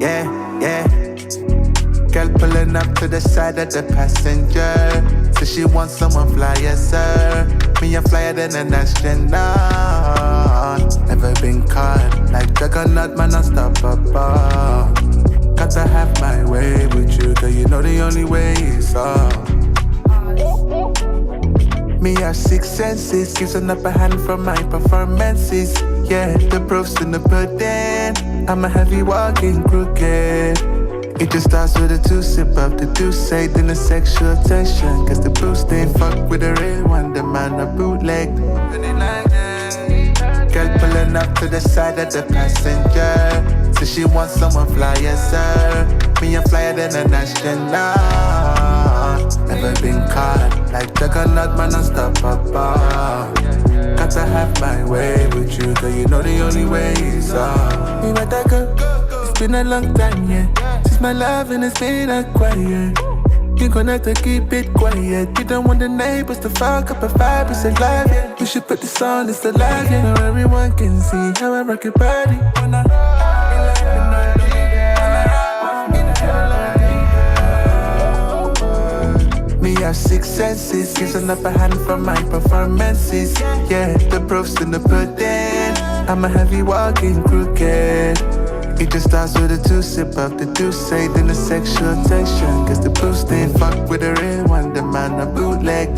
Yeah, yeah. Girl pulling up to the side of the passenger. So she wants someone fly, yes sir. Me a flyer than an astronaut. Never been caught like Juggernaut, man, unstoppable. Got to have my way with you, girl, you know the only way is up. Me have six senses, gives an upper hand from my performances. Yeah, the proof's in the pudding. I'm a heavy walking crooked. It just starts with a two-sip of the douce, then a sexual tension. Cause the boost ain't fuck with the real one, the man a bootleg. Girl pulling up to the side of the passenger. So she wants someone fly, yes sir. Me a flyer than an astronaut. Never been caught like Juggernaut, man, unstoppable. Got to have my way with you, girl, you know the only way is up. Me with that girl, it's been a long time, yeah. Since my love and it's been acquired. You gonna have to keep it quiet. You don't want the neighbors to fuck up a vibe, it's alive, yeah. We should put this on, it's alive, yeah. Now everyone can see how I rock your body. Me have six senses, gives an upper hand from my performances. Yeah, the proof's in the pudding. I'm a heavy walking crooked. It just starts with a two-sip of the douce, then a sexual tension. Cause the boost ain't fuck with the real one, the man a bootleg.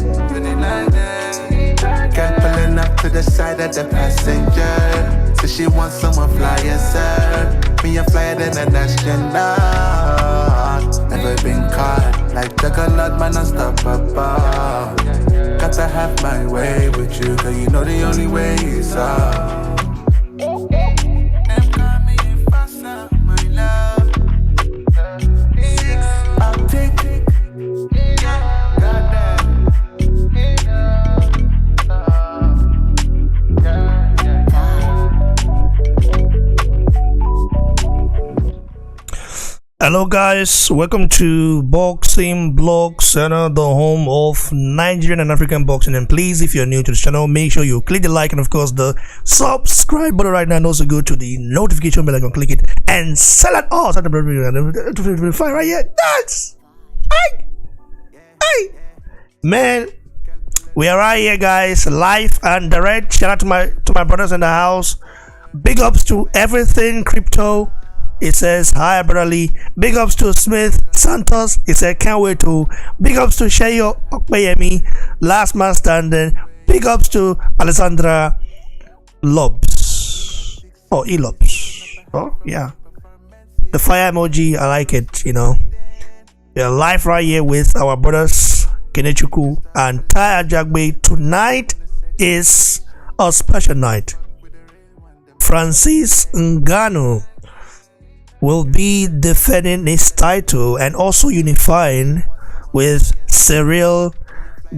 Girl pulling up to the side of the passenger. So she wants someone fly, yes sir. Me a flyer than an astronaut. Never been caught like Juggernaut, man, unstoppable. Got to have my way with you, girl, you know the only way is up. Hello guys, welcome to Boxing Blog Center, the home of Nigerian and African boxing. And please, if you're new to the channel, make sure you click the like and of course the subscribe button right now, and also go to the notification bell icon, click it and sell it all. Start the fire right here. That's hey man, we are right here guys, live and direct. Shout out to my brothers in the house. Big ups to everything crypto. It says hi brotherly. Big ups to Smith Santos. It said can't wait to. Big ups to Shayo Okpeyemi, last man standing. Big ups to Alessandra Lobs. Oh, Elobs. Oh yeah, the fire emoji, I like it. You know, we are live right here with our brothers Kenechukwu and Ajagbe. Tonight is a special night. Francis Ngannou will be defending his title and also unifying with Ciryl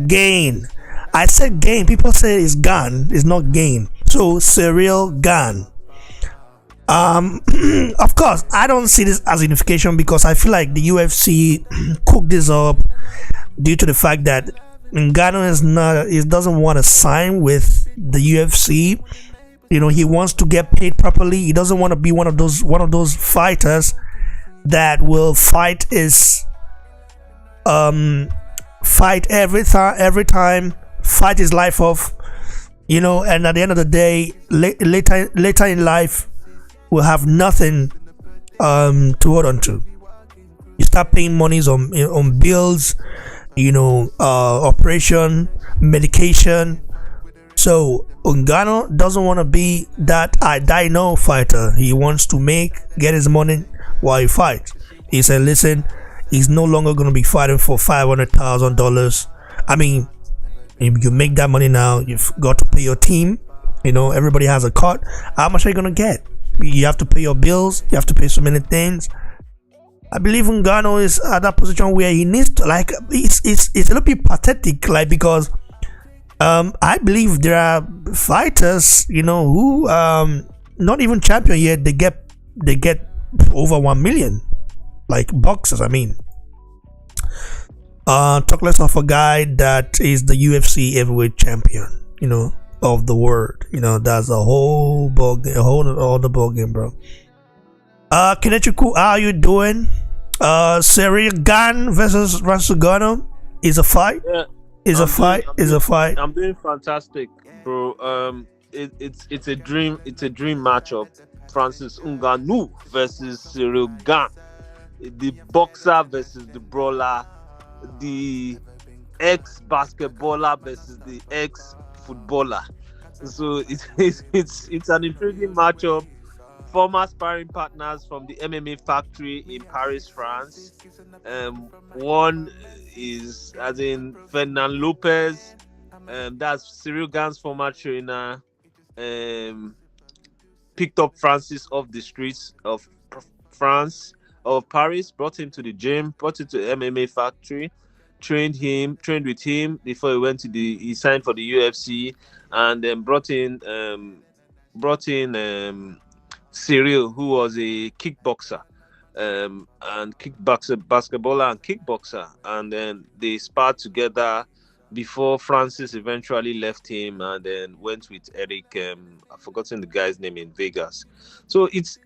Gane. I said Gane, people say it's Gane, it's not Gane. So Ciryl Gane. Of course, I don't see this as unification because I feel like the UFC cooked this up due to the fact that Ngannou doesn't want to sign with the UFC. You know, he wants to get paid properly. He doesn't want to be one of those fighters that will fight his fight every time, fight his life off. You know, and at the end of the day, later in life, will have nothing to hold on to. You start paying monies on bills, you know, operation, medication. So Ngannou doesn't want to be that I die no fighter. He wants to get his money while he fights. He said, listen, he's no longer going to be fighting for $500,000. I mean, if you make that money now, you've got to pay your team. You know, everybody has a cut. How much are you going to get? You have to pay your bills. You have to pay so many things. I believe Ngannou is at that position where he needs to, like, it's a little bit pathetic, like, because I believe there are fighters, you know, who not even champion yet. They get over 1 million, like boxers. I mean, talk less of a guy that is the UFC heavyweight champion, you know, of the world. You know, that's a whole ball game, a whole other ball game, bro. Kenechukwu, how are you doing? Ciryl Gane versus Gane is a fight. Yeah, Is a fight. Is a fight. I'm doing fantastic, bro. It's a dream. It's a dream matchup. Francis Ngannou versus Ciryl Gane, the boxer versus the brawler, the ex-basketballer versus the ex-footballer. So it's an intriguing matchup. Former sparring partners from the MMA factory in Paris, France. One is as in Fernand Lopez. That's Ciryl Gane's former trainer. Um, Picked up Francis off the streets of France, of Paris, brought him to the gym, brought him to the MMA factory, trained with him before he went to he signed for the UFC, and then brought in Ciryl, who was a kickboxer, and basketballer and kickboxer, and then they sparred together before Francis eventually left him and then went with Eric. I've forgotten the guy's name in Vegas. So it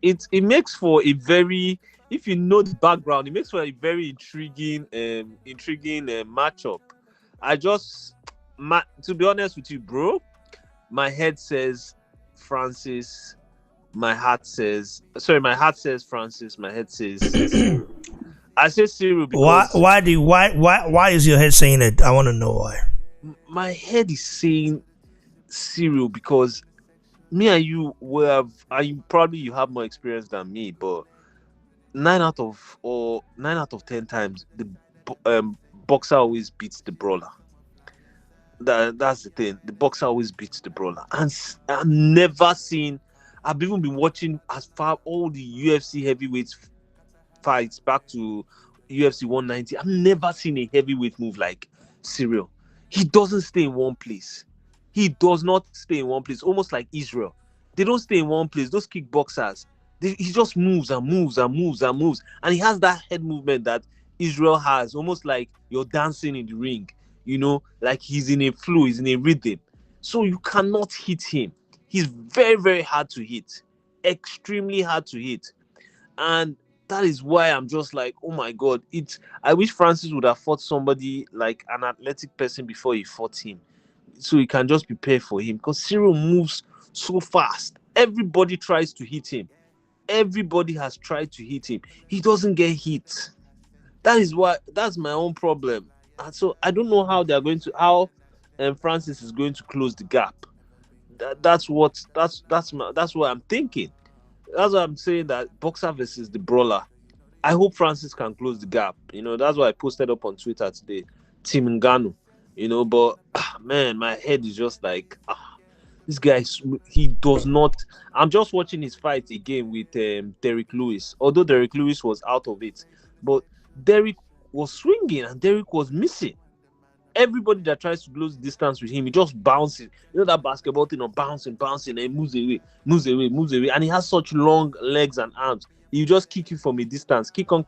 makes for a very, if you know the background, it makes for a very intriguing matchup. To be honest with you, bro, my head says Francis. My heart says Francis. My head says Ciryl. I say Ciryl because why is your head saying it? I want to know why. My head is saying Ciryl because me and you you have more experience than me, but 9 out of 10 times the boxer always beats the brawler. That's the thing. The boxer always beats the brawler, and I've never seen. I've even been watching as far all the UFC heavyweights fights back to UFC 190. I've never seen a heavyweight move like Ciryl. He doesn't stay in one place. He does not stay in one place. Almost like Israel. They don't stay in one place. Those kickboxers, he just moves and moves and moves and moves. And he has that head movement that Israel has, almost like you're dancing in the ring. Like he's in a flow, he's in a rhythm. So you cannot hit him. He's very, very hard to hit. Extremely hard to hit. And that is why I'm just like, oh my God. I wish Francis would have fought somebody like an athletic person before he fought him. So he can just prepare for him. Because Ciryl moves so fast. Everybody tries to hit him. Everybody has tried to hit him. He doesn't get hit. That's my own problem. And so I don't know how Francis is going to close the gap. That's what I'm thinking. That's why I'm saying that boxer versus the brawler. I hope Francis can close the gap. That's why I posted up on Twitter today, Team Ngannou. But man, my head is just like, this guy. He does not. I'm just watching his fight again with Derrick Lewis. Although Derrick Lewis was out of it, but Derrick was swinging and Derrick was missing. Everybody that tries to close distance with him, he just bounces. That basketball thing of bouncing, and moves away. And he has such long legs and arms. He just kick you from a distance, kicking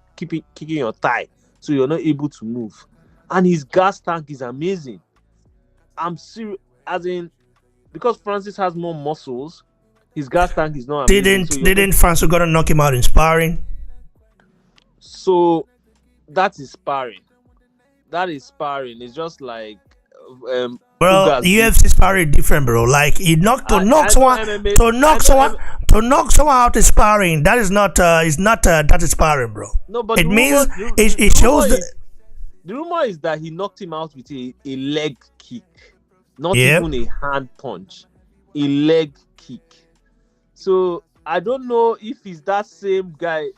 your thigh, so you're not able to move. And his gas tank is amazing. I'm serious, as in, because Francis has more muscles, his gas tank is not amazing. Didn't Francis gonna knock him out in sparring? So that is sparring. It's just like bro, UFC sparring different, bro. Like to knock someone out is sparring. That is not that is sparring, bro. No, but it shows the rumor is that he knocked him out with a leg kick, not even a hand punch, a leg kick. So I don't know if he's that same guy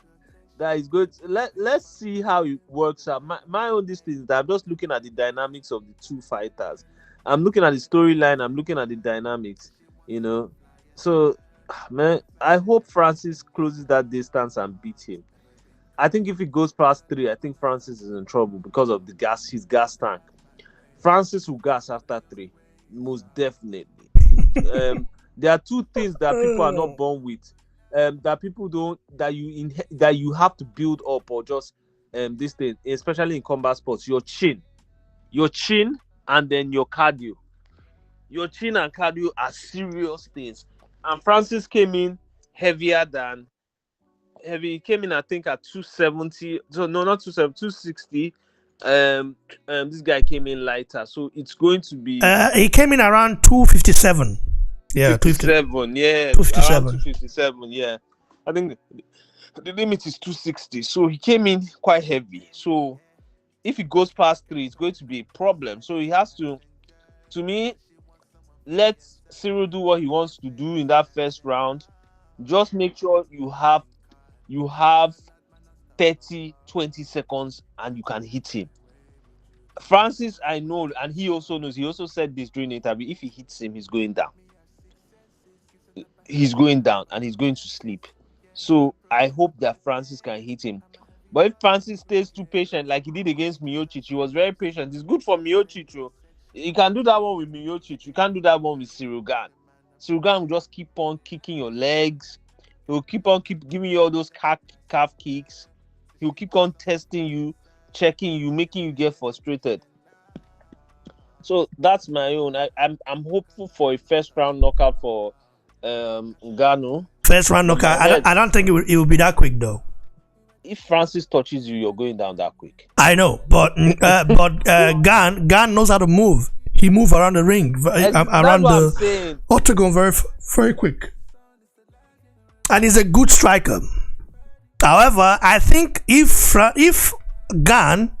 that is good. Let's see how it works out. My own thing is that I'm just looking at the dynamics of the two fighters. I'm looking at the storyline. I'm looking at the dynamics. So, man, I hope Francis closes that distance and beats him. I think if it goes past 3, I think Francis is in trouble because of his gas tank. Francis will gas after 3, most definitely. There are 2 things that people are not born with. That people don't, that you have to build up, or just this thing, especially in combat sports, your chin and then your cardio. Your chin and cardio are serious things. And Francis came in heavier than heavy. He came in, I think, at 270. So no, not 270, 260. This guy came in lighter, so it's going to be He came in around 257. Yeah, 57. Yeah, around 257. 257. Yeah, I think the limit is 260. So he came in quite heavy. So if he goes past 3, it's going to be a problem. So he has to me, let Ciryl do what he wants to do in that first round. Just make sure you have 30, 20 seconds and you can hit him. Francis, I know, and he also knows. He also said this during the interview. If he hits him, he's going down. He's going down and he's going to sleep. So I hope that Francis can hit him. But if Francis stays too patient, like he did against Miocic, he was very patient. It's good for Miocic. You can do that one with Miocic. You can't do that one with Ciryl Gane. Ciryl Gane will just keep on kicking your legs. He'll keep giving you all those calf kicks. He'll keep on testing you, checking you, making you get frustrated. So that's my own. I'm hopeful for a first round knockout for Ngannou. First round knockout. I don't think it will be that quick though. If Francis touches you, you're going down that quick. I know, but Gane knows how to move. He moves around the ring, around the octagon very, very quick, and he's a good striker. However, I think if Gane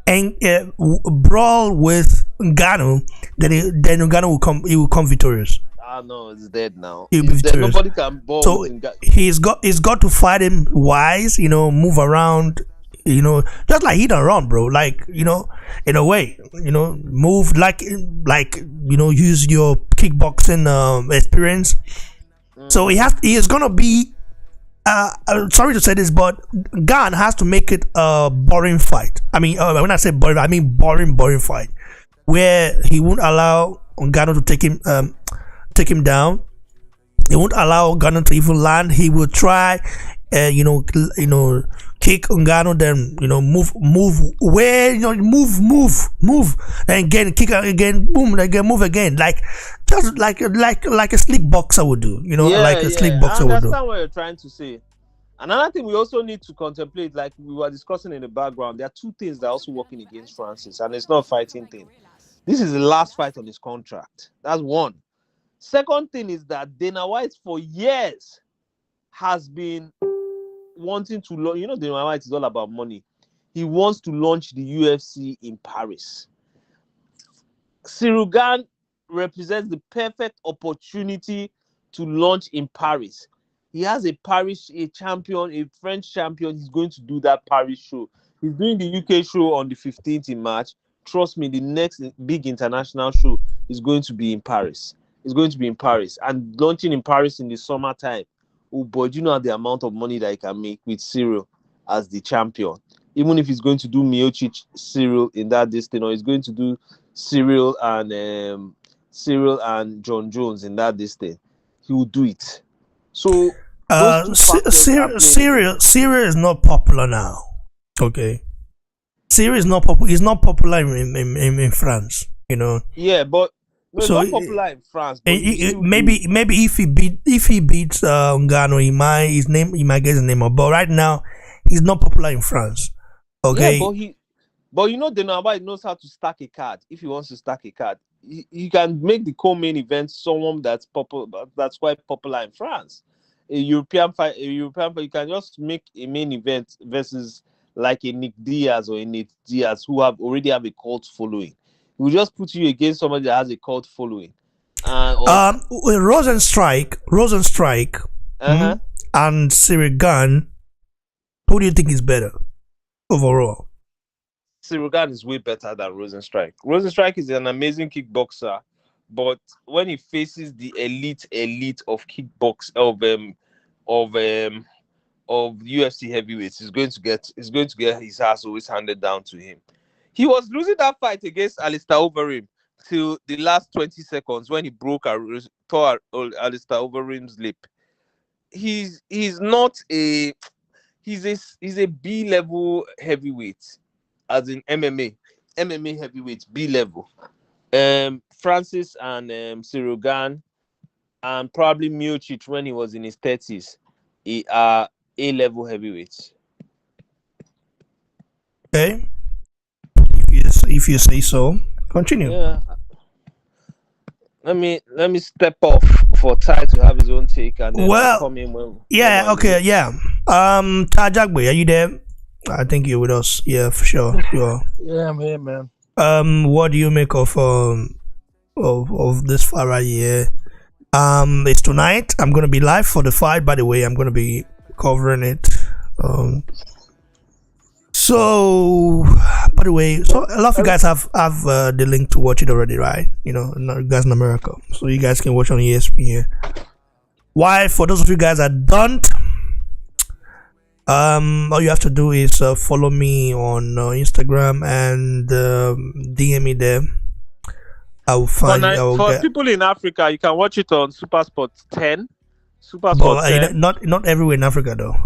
and brawl with Ngannou, then Ngannou will come victorious. No, it's dead now. He'll be victorious. Nobody can ball. So he's got to fight him wise, move around, just like hit and run, bro. Like, in a way, move like use your kickboxing experience. So he is gonna be sorry to say this, but Gane has to make it a boring fight. I mean, when I say boring, I mean boring fight, where he won't allow Ngannou to take him down. He won't allow Ngannou to even land. He will try, kick Ngannou, then move, and again kick again, boom, again move again, like a slick boxer would do. Slick boxer would do. I understand what you're trying to say. Another thing we also need to contemplate, like we were discussing in the background, there are two things that are also working against Francis, and it's not a fighting thing. This is the last fight on his contract. That's one. Second thing is that Dana White for years has been wanting to launch. Dana White is all about money. He wants to launch the UFC in Paris. Ciryl Gane represents the perfect opportunity to launch in Paris. He has a champion, a French champion. He's going to do that Paris show. He's doing the UK show on the 15th in March. Trust me, the next big international show is going to be in Paris. It's going to be in Paris, and launching in Paris in the summertime. Oh boy, do you know the amount of money that he can make with Ciryl as the champion? Even if he's going to do Miocic Ciryl in that distance, or he's going to do Ciryl and John Jones in that distance, he will do it. So Ciryl is not popular now. Okay, Ciryl is not popular. He's not popular in France. Yeah, but. No, so it's not popular in France. Maybe if he beats Ngannou, he might get his name up. But right now, he's not popular in France. Okay. Yeah, but Dana White knows how to stack a card. If he wants to stack a card, he can make the co-main event someone that's popular, that's quite popular in France. A European fight, you can just make a main event versus like a Nick Diaz or a Nate Diaz who already have a cult following. We'll just put you against somebody that has a cult following. Rosenstrike, and Ciryl Gane, who do you think is better overall? Ciryl Gane is way better than Rosenstrike. Rosenstrike is an amazing kickboxer, but when he faces the elite of kickbox of UFC heavyweights, he's going to get his ass always handed down to him. He was losing that fight against Alistair Overeem till the last 20 seconds when he tore Alistair Overeem's lip. He's a B-level heavyweight, as in MMA heavyweight, B-level. Francis and Ciryl Gane and probably Miocic when he was in his 30s, A-level heavyweight. Okay. If you say so, continue. Yeah. Let me step off for Ty to have his own take, and then I'll Well, come in when yeah, we're okay, leaving. yeah. Ajagbe, are you there? I think you're with us. Yeah, for sure. You are. Yeah, I'm here, man. What do you make of this fight right here? It's tonight. I'm gonna be live for the fight. By the way, I'm gonna be covering it. So, by the way, so a lot of you guys have the link to watch it already, right? You know, you guys in America, so you guys can watch on ESPN. Why? For those of you guys that don't, all you have to do is follow me on Instagram and DM me there. I will find. I will For get. people in Africa, you can watch it on Supersport 10. Supersport But 10. not everywhere in Africa though.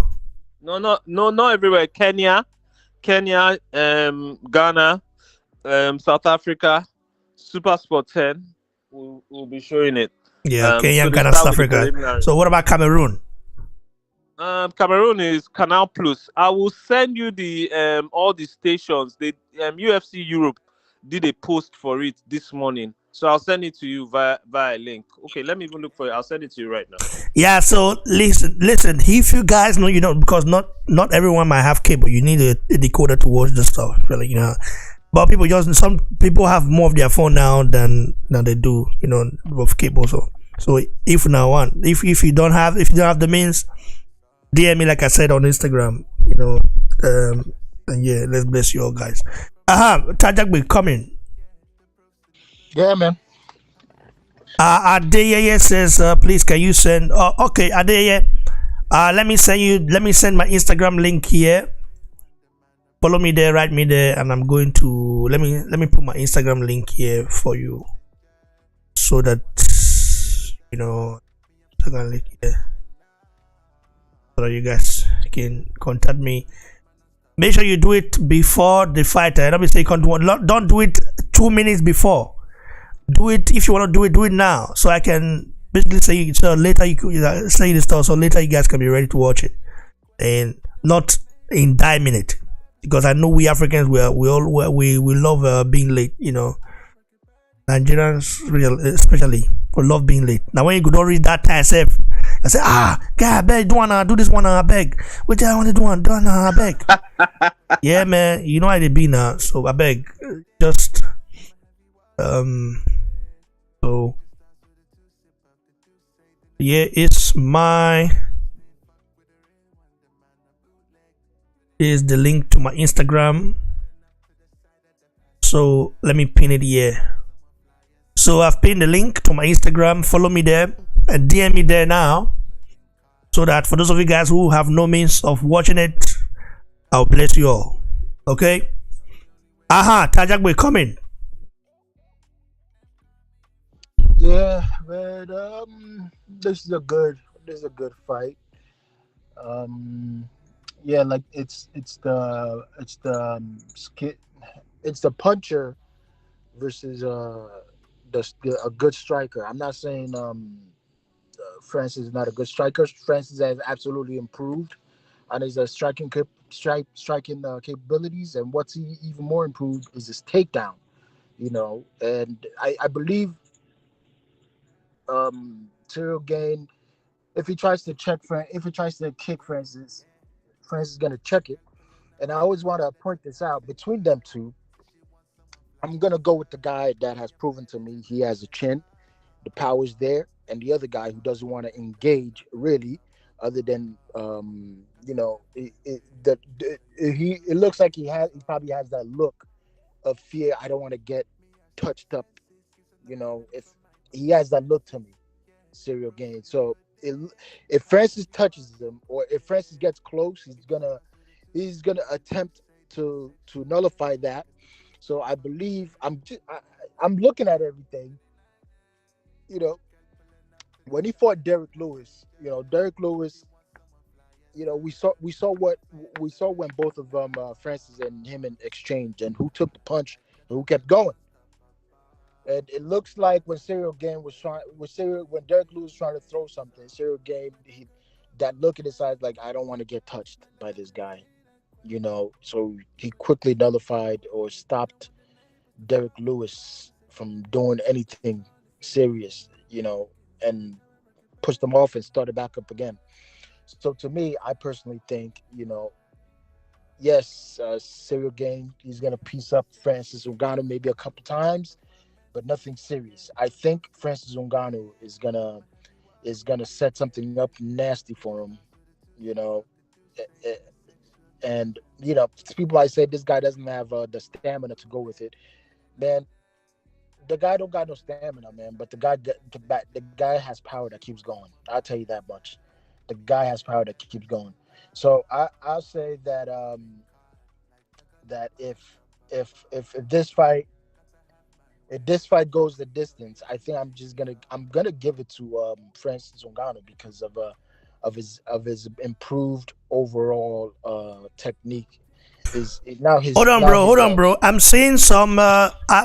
No, not everywhere. Kenya, Ghana, South Africa, Supersport 10 will be showing it. Yeah, Kenya, So they Ghana, start South with the Africa. preliminary. So what about Cameroon? Cameroon is Canal Plus. I will send you the all the stations. The UFC Europe did a post for it this morning, so I'll send it to you via link. Okay, let me even look for it. I'll send it to you right now. Yeah, so listen. If you guys know, you know, because not everyone might have cable. You need a decoder to watch the stuff, really, you know. But some people have more of their phone now than they do, you know, with cable. So if you don't have the means, DM me like I said on Instagram, you know. And yeah, let's bless you all guys. Tajagbe coming. Yeah, man. Adeyeye says, please can you send? Okay, Adeyeye. Let me send my Instagram link here. Follow me there, write me there, and I'm going to let me put my Instagram link here for you, so that you know, Instagram link here, so that you guys can contact me. Make sure you do it before the fight. Don't be saying don't do it 2 minutes before. Do it if you want to do it now, so I can basically say so later you could say the stuff, so later you guys can be ready to watch it, and not in 9 minutes, because I know we Africans we love being late, you know. Nigerians especially we love being late. Now when you could not read that time safe, I say God, I beg, do this one, I beg. What I want to do one, I beg. Yeah, man, you know how they be now, so I beg, just so yeah, is the link to my Instagram. So let me pin it here. So I've pinned the link to my Instagram. Follow me there and DM me there now, so that for those of you guys who have no means of watching it, I'll bless you all. Okay. Tajagbe coming. Yeah, man. This is a good fight. Yeah, like it's the puncher versus a good striker. I'm not saying Francis is not a good striker. Francis has absolutely improved on his striking capabilities, and what's even more improved is his takedown. You know, and I believe Ciryl Gane, if he tries to kick Francis is gonna check it. And I always want to point this out, between them two, I'm gonna go with the guy that has proven to me he has a chin, the power's there, and the other guy who doesn't want to engage really, other than you know, it looks like he probably has that look of fear. I don't want to get touched up, you know. If he has that look to me, Ciryl Gane. So if Francis touches him, or if Francis gets close, he's gonna attempt to nullify that. So I believe I'm looking at everything. You know, when he fought Derek Lewis, you know, you know, we saw when both of them, Francis and him, in exchange, and who took the punch and who kept going. And it looks like when Derek Lewis was trying to throw something, Ciryl Gane, he that look in his eyes, like I don't want to get touched by this guy, you know. So he quickly nullified or stopped Derek Lewis from doing anything serious, you know, and pushed him off and started back up again. So to me, I personally think, you know, yes, Ciryl Gane, he's gonna piece up Francis Ngannou maybe a couple times, but nothing serious. I think Francis Ngannou is gonna set something up nasty for him, you know. Eh, eh, and you know, people I say this guy doesn't have the stamina to go with it, man. The guy don't got no stamina, man. But the guy has power that keeps going. I'll tell you that much. The guy has power that keeps going. So I'll say that that if this fight goes the distance, I think I'm gonna give it to Francis Ngannou because of his improved overall technique. Hold on, bro. I'm seeing some.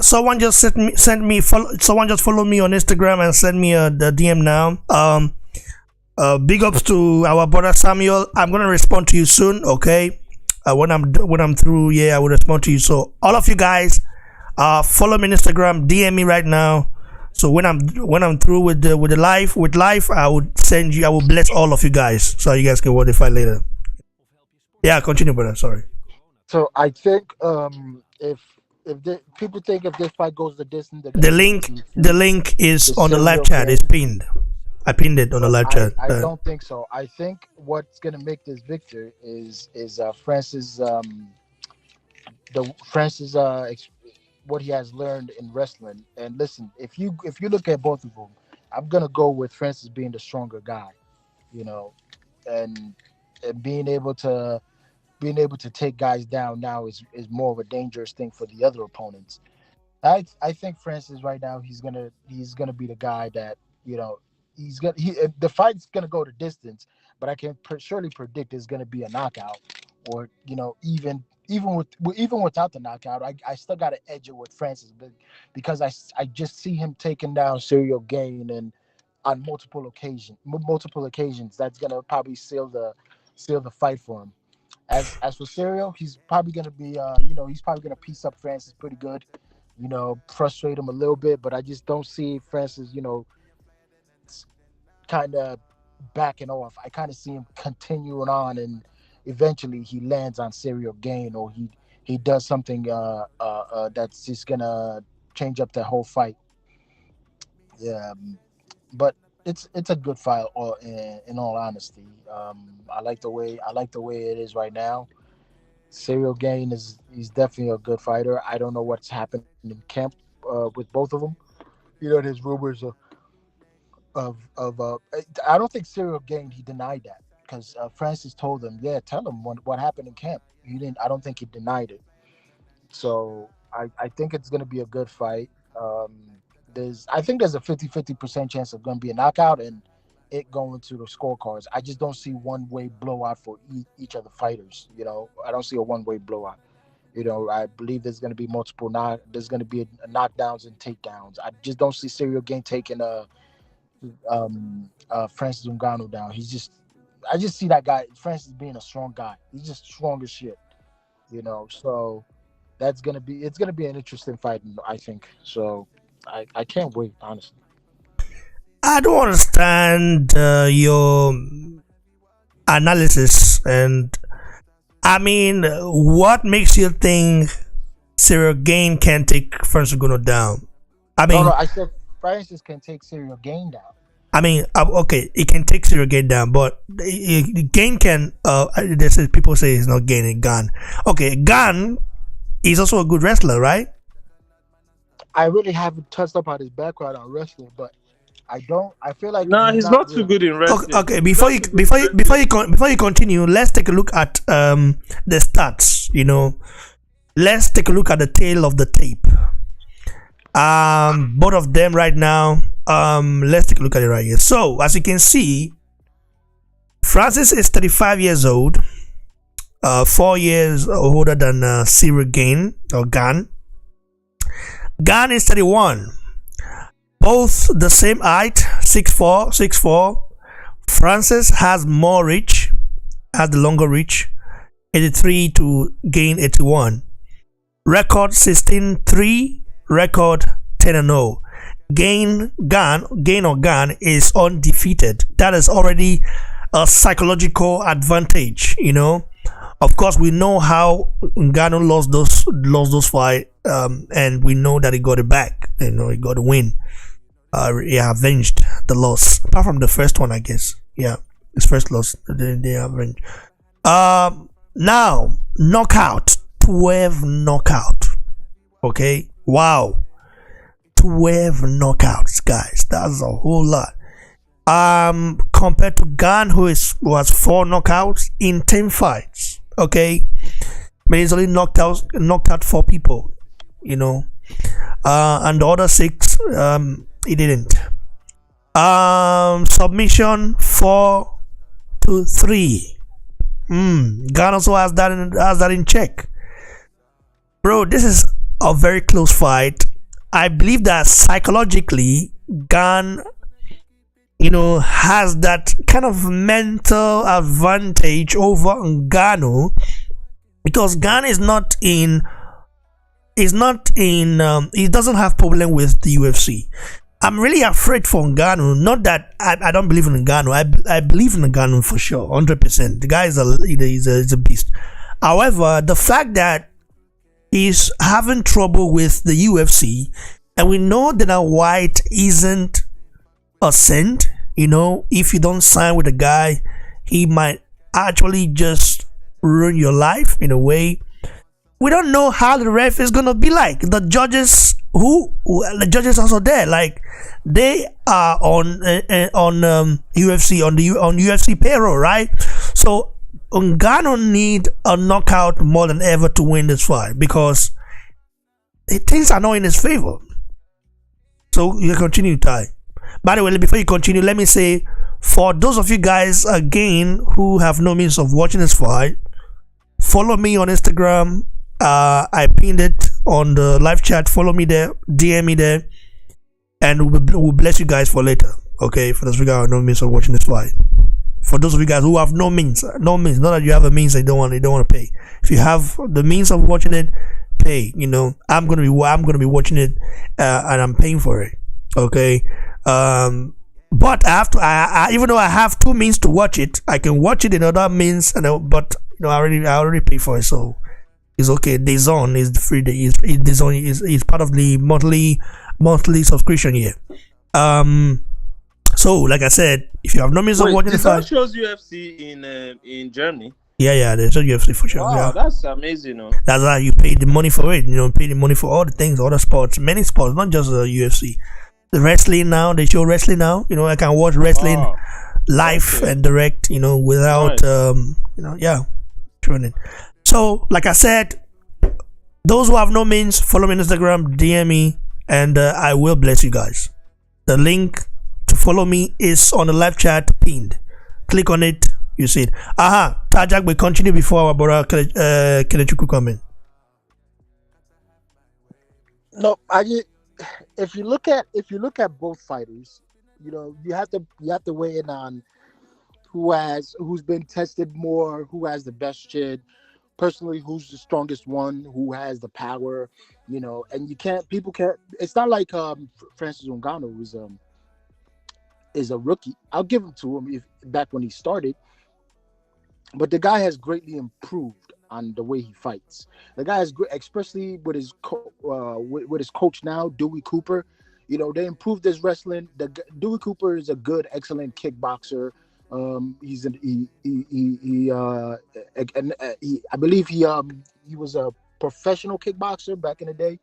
Someone just someone just followed me on Instagram and sent me the DM now. Big ups to our brother Samuel. I'm gonna respond to you soon. Okay. When I'm through, yeah, I will respond to you. So all of you guys, follow me on Instagram, DM me right now. So when I'm through with the live, I would send you. I will bless all of you guys, so you guys can watch the fight later. Yeah, continue, brother. Sorry. So I think if people think if this fight goes the distance, the link is on the live chat. It's pinned. I pinned it on the live chat. I don't think so. I think what's gonna make this victor is Francis what he has learned in wrestling. And listen, if you look at both of them, I'm gonna go with Francis being the stronger guy, you know, and being able to take guys down now is more of a dangerous thing for the other opponents. I think Francis right now he's gonna be the guy that, you know, the fight's gonna go the distance, but I can surely predict it's gonna be a knockout, or you know, even without the knockout, I still gotta edge it with Francis, but because I just see him taking down Ciryl Gane and on multiple occasions, that's gonna probably seal the fight for him. As for Ciryl, he's probably gonna be he's probably gonna piece up Francis pretty good, you know, frustrate him a little bit, but I just don't see Francis, you know, kind of backing off. I kind of see him continuing on, and eventually he lands on Ciryl Gane, or he does something that's just gonna change up the whole fight. Yeah, but it's a good fight. In all honesty, I like the way it is right now. Ciryl Gane he's definitely a good fighter. I don't know what's happened in camp with both of them. You know, there's rumors of I don't think Ciryl Gane, he denied that, because Francis told him, yeah, tell him what happened in camp. He didn't. I don't think he denied it. So I think it's going to be a good fight. I think there's a 50% chance of going to be a knockout and it going to the scorecards. I just don't see one-way blowout for each of the fighters. You know, I don't see a one-way blowout. You know, I believe there's going to be there's going to be knockdowns and takedowns. I just don't see Ciryl Gane taking Francis Ngannou down. I just see that guy Francis being a strong guy. He's just strong as shit, you know. So it's gonna be an interesting fight, I think. So I can't wait, honestly. I don't understand your analysis, and I mean, what makes you think Ciryl Gane can take Francis Ngannou down? I mean, no, I said Francis can take Ciryl Gane down. I mean, okay, he can take Ciryl Gane down, but Gane can. People say he's not Gane, Gane. Okay, Gane is also a good wrestler, right? I really haven't touched up on his background on wrestling, but I feel like he's not too good in wrestling. Okay, before you continue, let's take a look at the stats. You know, let's take a look at the tail of the tape. Both of them right now. Let's take a look at it right here. So as you can see, Francis is 35 years old, 4 years older than Ciryl Gane or Gane. Gane is 31. Both the same height, 6'4", Francis has more reach, has the longer reach, 83 to Gane 81. Record 16-3, record 10-0. Gane is undefeated. That is already a psychological advantage, you know. Of course, we know how Ngannou lost those fight, and we know that he got it back. You know, he got a win. He avenged the loss, apart from the first one, I guess. Yeah, his first loss, they avenged. Now knockout, 12 knockout. Okay, wow, 12 knockouts, guys. That's a whole lot. Compared to Gane, who was 4 knockouts in 10 fights. Okay, but he's only knocked out 4 people, you know, and the other 6 he didn't. Submission 4-3. Gane also has that in check, bro. This is a very close fight. I believe that psychologically Gane, you know, has that kind of mental advantage over Ngannou, because Gane he doesn't have problem with the UFC. I'm really afraid for Ngannou. Not that I don't believe in Ngannou. I believe in Ngannou for sure, 100%. The guy is a beast. However, the fact that he's having trouble with the UFC, and we know that White isn't a saint. You know, if you don't sign with a guy, he might actually just ruin your life in a way. We don't know how the ref is gonna be like. The judges, the judges also there, like they are on UFC on UFC payroll, right? So Ngannou need a knockout more than ever to win this fight, because things are not in his favor. So you continue, Ty. By the way, before you continue, let me say, for those of you guys again who have no means of watching this fight, follow me on Instagram. I pinned it on the live chat. Follow me there, DM me there, and we'll bless you guys for later. Okay, for those of you guys who have no means of watching this fight. For those of you guys who have no means, not that you have a means, they don't want to pay. If you have the means of watching it, pay. You know, I'm gonna be watching it, and I'm paying for it. Okay. But I have to. I even though I have 2 means to watch it, I can watch it in other means, but you know, I already pay for it, so it's okay. DAZN is free. DAZN is part of the monthly subscription here. So like I said, if you have no means of watching the fight, shows UFC in Germany. Yeah, there's a UFC for sure. Wow, yeah. That's amazing. No? That's how you pay the money for it. You know, pay the money for all the things, other sports, many sports, not just the UFC. The wrestling now, they show wrestling now. You know, I can watch wrestling live and direct. You know, without tuning. So, like I said, those who have no means, follow me on Instagram, DM me, and I will bless you guys. The link to follow me is on the live chat pinned. Click on it, you see it. Ajagbe, continue before our brother Kenechukwu come in. No, if you look at both fighters, you know, you have to weigh in on who's been tested more, who has the best chin. Personally, who's the strongest one, who has the power, you know, and people can't. It's not like Francis Ngannou is a rookie. I'll give him to him back when he started, but the guy has greatly improved on the way he fights. The guy is, especially with his with his coach now, Dewey Cooper. You know, they improved his wrestling. Dewey Cooper is a good, excellent kickboxer. I believe he was a professional kickboxer back in the day,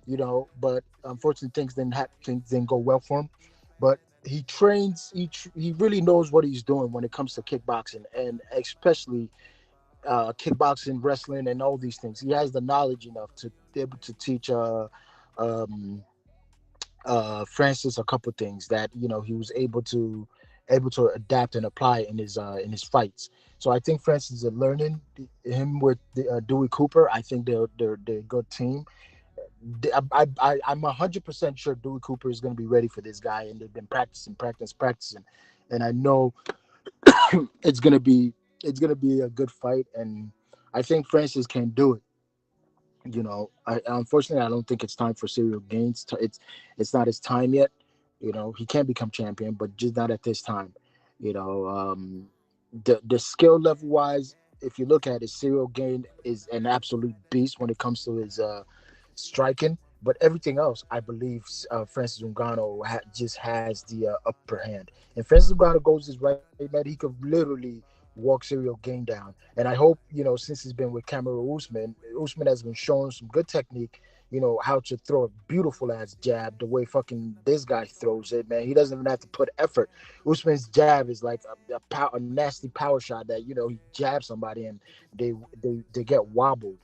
you know, but unfortunately things didn't go well for him. But he trains, he really knows what he's doing when it comes to kickboxing, and especially kickboxing, wrestling, and all these things. He has the knowledge enough to be able to teach Francis a couple things that, you know, he was able to adapt and apply in his fights. So I think Francis is learning him with Dewey Cooper. I think they're a good team. I'm 100% sure Dewey Cooper is going to be ready for this guy, and they've been practicing, and I know it's gonna be a good fight, and I think Francis can do it. I unfortunately I don't think it's time for Ciryl Gaines. It's not his time yet. He can become champion, but just not at this time. You know, the skill level wise, if you look at it, Ciryl Gaines is an absolute beast when it comes to his striking. But everything else, I believe Francis Ngannou just has the upper hand. And Francis Ngannou goes his right, man, he could literally walk Ciryl Gane down. And I hope, since he's been with Cameron Usman has been showing some good technique, how to throw a beautiful ass jab the way fucking this guy throws it, man. He doesn't even have to put effort. Usman's jab is like a nasty power shot that, he jabs somebody and they get wobbled.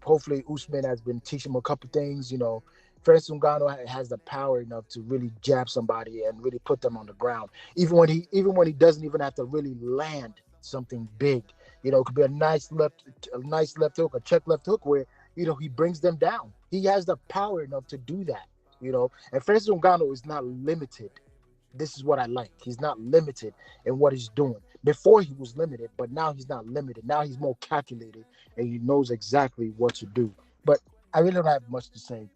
Hopefully Usman has been teaching him a couple things. Francis Ngannou has the power enough to really jab somebody and really put them on the ground, even when he doesn't even have to really land something big. It could be a nice left hook, a check left hook where he brings them down. He has the power enough to do that. And Francis Ngannou is not limited. This is what I like. He's not limited in what he's doing. Before he was limited, but now he's not limited. Now he's more calculated and he knows exactly what to do. But I really don't have much to say.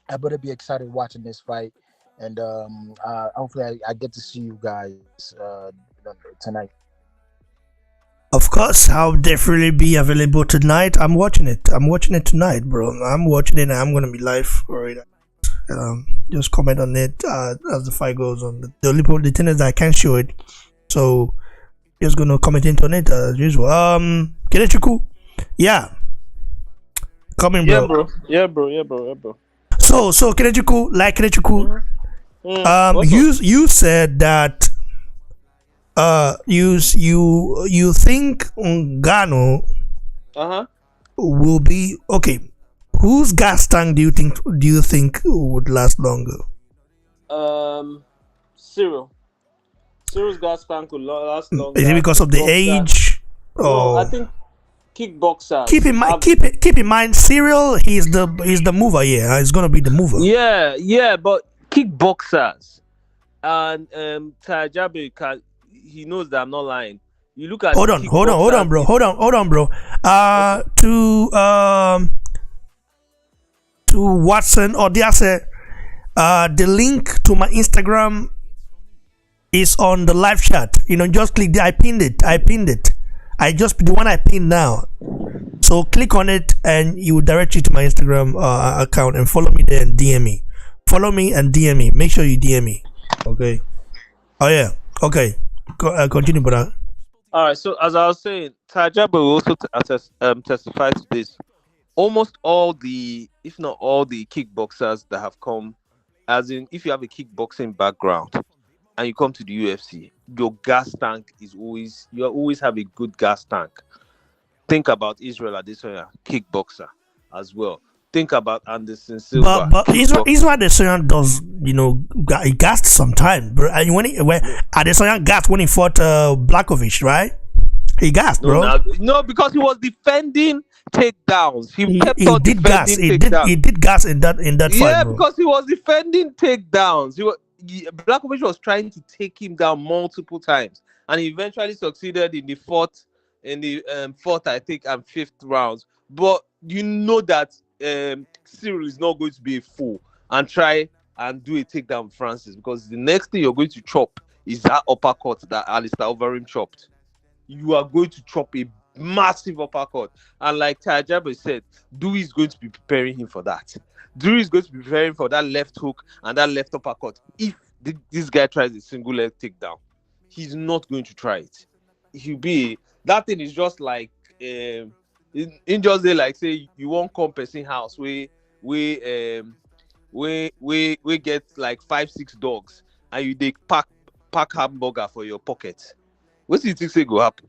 I better be excited watching this fight, and hopefully I get to see you guys tonight. Of course, I'll definitely be available tonight. I'm watching it. I'm watching it tonight, bro. I'm watching it and I'm gonna be live for it. Just comment on it as the fight goes on. The thing is that I can't show it, so just gonna comment on it as usual. Kenechukwu, yeah, coming, bro. Yeah, bro. So Kenechukwu, you said that you think Ngannou will be okay. Whose gas tank do you think would last longer? Ciryl. Cyryl's gas tank will last longer. Is it because of the age? No, I think kickboxers. Keep in mind, Ciryl, he's the mover here. He's gonna be the mover. Yeah, but kickboxers and Ajagbe, he knows that I'm not lying. You look at hold on, bro. To Watson or the link to my Instagram is on the live chat. Just click there. I pinned it. The one I pinned now. So click on it and you will direct you to my Instagram account and follow me there and DM me. Follow me and DM me. Make sure you DM me. Okay. Oh yeah. Okay. Continue, brother. All right. So as I was saying, Ajagbe will also testify to this. Almost all the, if not all the kickboxers that have come, as in, if you have a kickboxing background and you come to the UFC, your gas tank you always have a good gas tank. Think about Ciryl Adesanya, kickboxer as well. Think about Anderson Silva. But Ciryl Adesanya does, he gassed sometime, bro. And when Adesanya gassed when he fought Blachowicz, right? He gassed, bro. No, because he was defending takedowns. He did gas in that fight. Yeah, bro. Because he was defending takedowns. Blachowicz was trying to take him down multiple times, and he eventually succeeded in the fourth, I think, and fifth rounds. But you know that Ciryl is not going to be a fool and try and do a takedown with Francis, because the next thing you're going to chop is that uppercut that Alistair Overeem chopped. You are going to chop a massive uppercut, and like Ajagbe said, Dewey is going to be preparing him for that. Dewey is going to be preparing for that left hook and that left uppercut. If this guy tries a single leg takedown, he's not going to try it. That thing is just like in just say, like, say you won't come person house we get like 5-6 dogs and you take pack hamburger for your pocket. What do you think say go happen?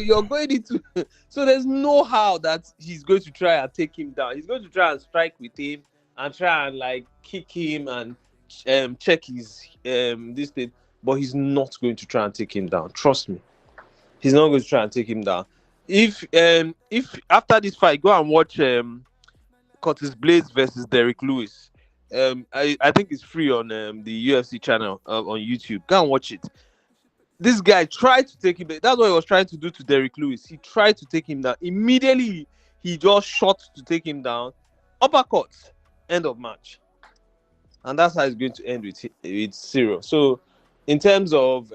you're going into so there's no how that he's going to try and take him down. He's going to try and strike with him and try and like kick him and check his this thing, but he's not going to try and take him down. Trust me, he's not going to try and take him down. If after this fight, go and watch Curtis Blades versus Derrick Lewis. I think it's free on the UFC channel on YouTube. Go and watch it. This guy tried to take him down. That's what he was trying to do to Derrick Lewis. He tried to take him down. Immediately, he just shot to take him down. Uppercut. End of match. And that's how it's going to end with Ciryl. So, in terms of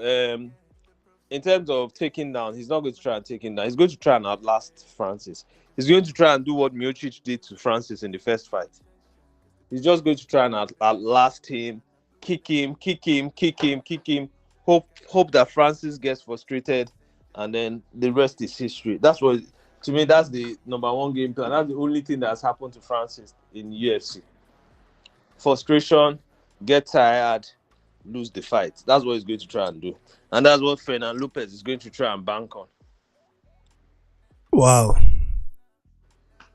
taking down, he's not going to try and take him down. He's going to try and outlast Francis. He's going to try and do what Miocic did to Francis in the first fight. He's just going to try and outlast him, kick him. Hope that Francis gets frustrated, and then the rest is history. That's what, to me, that's the number one game plan. That's the only thing that's happened to Francis in UFC. Frustration, get tired, lose the fight. That's what he's going to try and do. And that's what Fernando Lopez is going to try and bank on. Wow.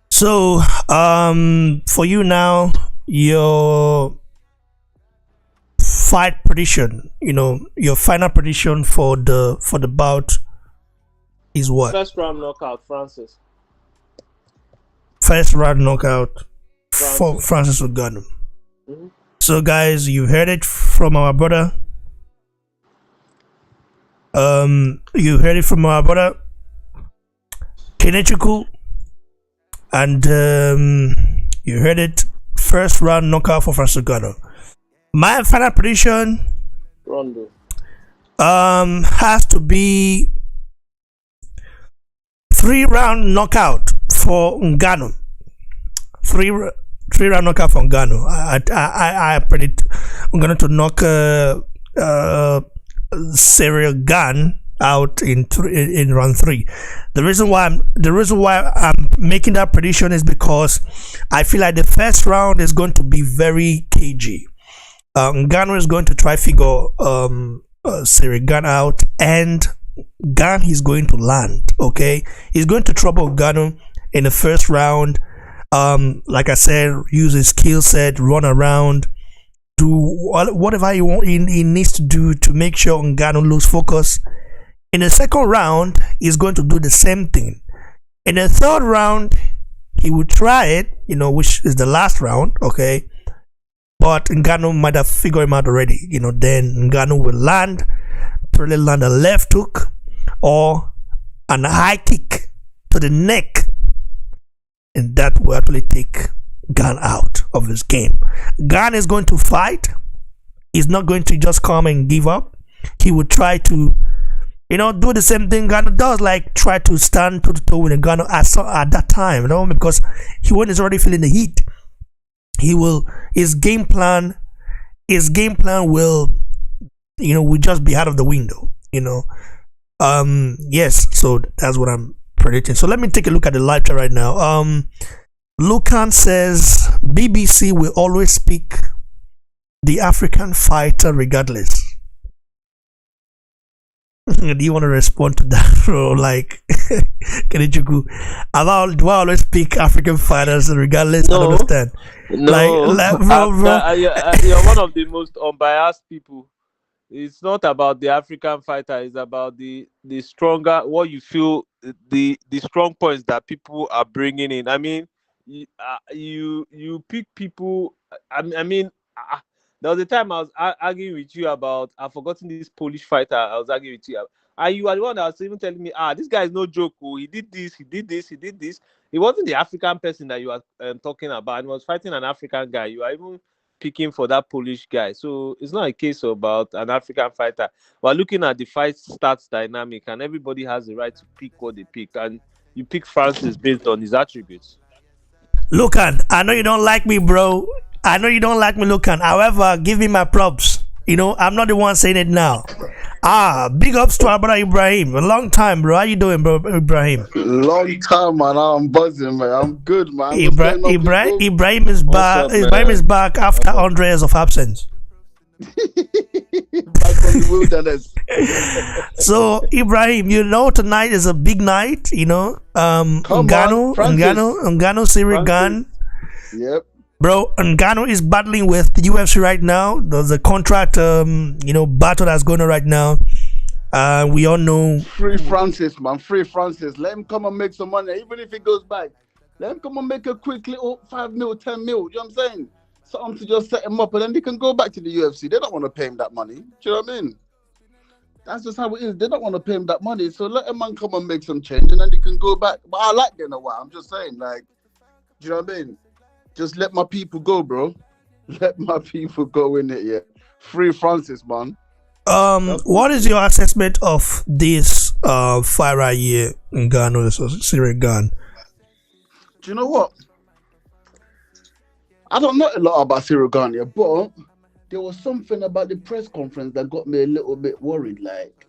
So, for you now, your fight prediction, your final prediction for the bout is what? First round knockout, Francis. First round knockout for Francis Ngannou. Mm-hmm. So, guys, you heard it from our brother. You heard it from our brother Kenechukwu, and you heard it. First round knockout for Francis Ngannou. My final prediction Rondo. Has to be 3-round knockout for Ngannou. Three-round knockout for Ngannou. I predict Ngannou to knock Ciryl Gane out in round 3. The reason why I'm making that prediction is because I feel like the first round is going to be very cagey. Ngannou is going to try figure Ciryl Gane out, and Gane is going to land. Okay, he's going to trouble Ngannou in the first round. Like I said, use his skill set, run around, do whatever he needs to do to make sure Ngannou lose focus. In the second round, he's going to do the same thing. In the third round, he will try it, which is the last round, okay? But Ngannou might have figured him out already, then Ngannou will probably land a left hook or a high kick to the neck, and that will actually take Gane out of his game. Gane is going to fight. He's not going to just come and give up. He will try to, do the same thing Gane does, like try to stand toe to toe with Ngannou at that time, because when he's already feeling the heat, his game plan will just be out of the window, yes. So that's what I'm predicting. So let me take a look at the live chat right now. Lucan says BBC will always pick the African fighter regardless. Do you want to respond to that, bro? Like, Kenechukwu, do I always pick African fighters regardless? No. I don't understand. No, bro. You're one of the most unbiased people. It's not about the African fighter. It's about the stronger, what you feel, the strong points that people are bringing in. I mean, you pick people. There was a time I was arguing with you about, I've forgotten this Polish fighter. I was arguing with you, and you were the one that was even telling me, this guy is no joke. Oh, he did this. It wasn't the African person that you were talking about. And he was fighting an African guy. You are even picking for that Polish guy. So it's not a case about an African fighter. We're looking at the fight stats dynamic, and everybody has the right to pick what they pick. And you pick Francis based on his attributes. Lucan, I know you don't like me, bro. I know you don't like me, Lucan. However, give me my props. I'm not the one saying it now. Big ups to our brother Ibrahim. A long time, bro. How you doing, bro, Ibrahim? Long time, man. I'm buzzing, man. I'm good, man. Ibrahim is back. Ibrahim is back after 100 years of absence. Back from the wilderness. So, Ibrahim, tonight is a big night. Ngannou, Ciryl Gane. Yep. Bro, Ngannou is battling with the UFC right now. There's a contract, battle that's going on right now. We all know. Free Francis, man. Free Francis. Let him come and make some money, even if he goes back. Let him come and make a quick little 5 mil, 10 mil. You know what I'm saying? something to just set him up, and then they can go back to the UFC. They don't want to pay him that money. Do you know what I mean? That's just how it is. They don't want to pay him that money, so let a man come and make some change, and then they can go back. But I like Dana White. I'm just saying, like, do you know what I mean? Just let my people go, bro. Let my people go in it, yeah. Free Francis, man. What is your assessment of this fight right here in Ghana versus Ciryl Gane? Do you know what? I don't know a lot about Ciryl Gane, but there was something about the press conference that got me a little bit worried. Like,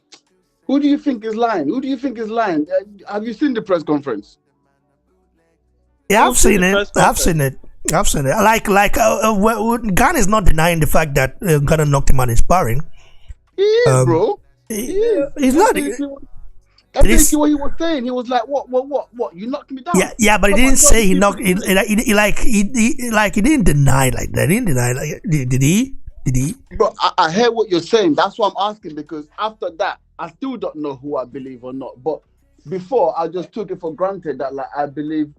who do you think is lying? Who do you think is lying? Have you seen the press conference? Yeah, I've seen it. I've seen it. Like, Gane is not denying the fact that Ghana knocked him out in sparring. He is, bro. He's not. I think what he was saying. He was like, "What? You knocked me down." Yeah, but he didn't say he knocked. He didn't deny like that. He didn't deny like. Did he? But I hear what you're saying. That's why I'm asking, because after that, I still don't know who I believe or not. But before, I just took it for granted that I believed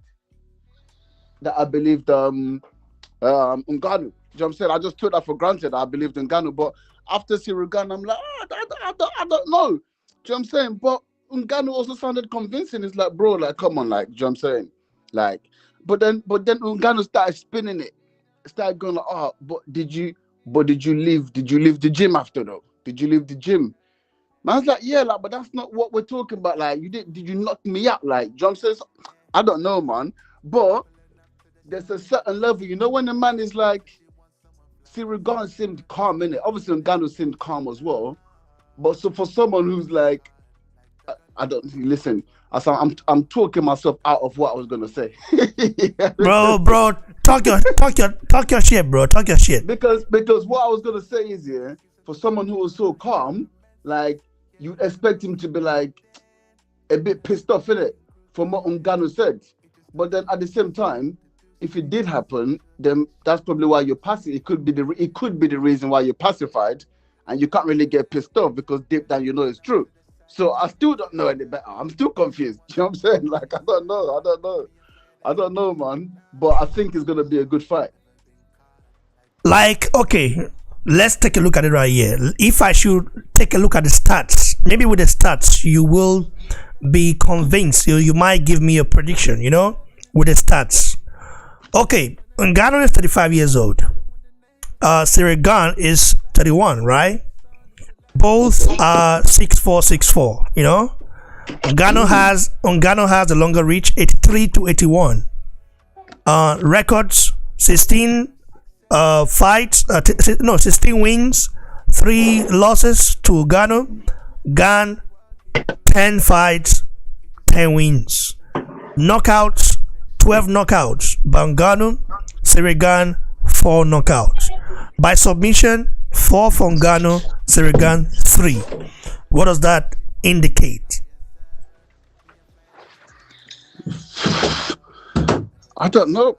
Ngannou. You know what I'm saying? I just took that for granted. I believed in Ngannou, but after Ciryl Gane, I'm like, I don't know. Do you know what I'm saying? But Ngannou also sounded convincing. It's like, bro, like, come on, like, do you know what I'm saying? Like, but then Ngannou started spinning it. Started going like, oh, did you leave the gym after though? Did you leave the gym? And I was like, yeah, like, but that's not what we're talking about. Like, did you knock me out? Like, do you know what I'm saying? I don't know, man. But there's a certain level, you know, when the man is like, Ciryl Gane seemed calm, innit? Obviously, Ngannou seemed calm as well. But so for someone who's like, I don't listen. I'm talking myself out of what I was gonna say. bro, talk your shit, bro. Talk your shit. Because what I was gonna say is, yeah, for someone who was so calm, like, you expect him to be like a bit pissed off, innit, from what Ngannou said. But then at the same time, if it did happen, then that's probably why you're passive. It could be the reason why you're pacified, and you can't really get pissed off because deep down you know it's true. So I still don't know any better. I'm still confused. You know what I'm saying? Like, I don't know, man. But I think it's gonna be a good fight. Like, okay, let's take a look at it right here. If I should take a look at the stats, maybe with the stats you will be convinced. You might give me a prediction, you know, with the stats. Okay, Ngannou is 35 years old. Ciryl Gane is 31, right? Both are 6'4", 6'4", you know? Ngannou has a longer reach, 83 to 81. Records, 16 fights, 16 wins, 3 losses to Ngannou. Gane, 10 fights, 10 wins. Knockouts, 12 knockouts by Ngannou. Ciryl Gane, 4 knockouts. By submission, 4 from Ngannou, Ciryl Gane, 3. What does that indicate? I don't know.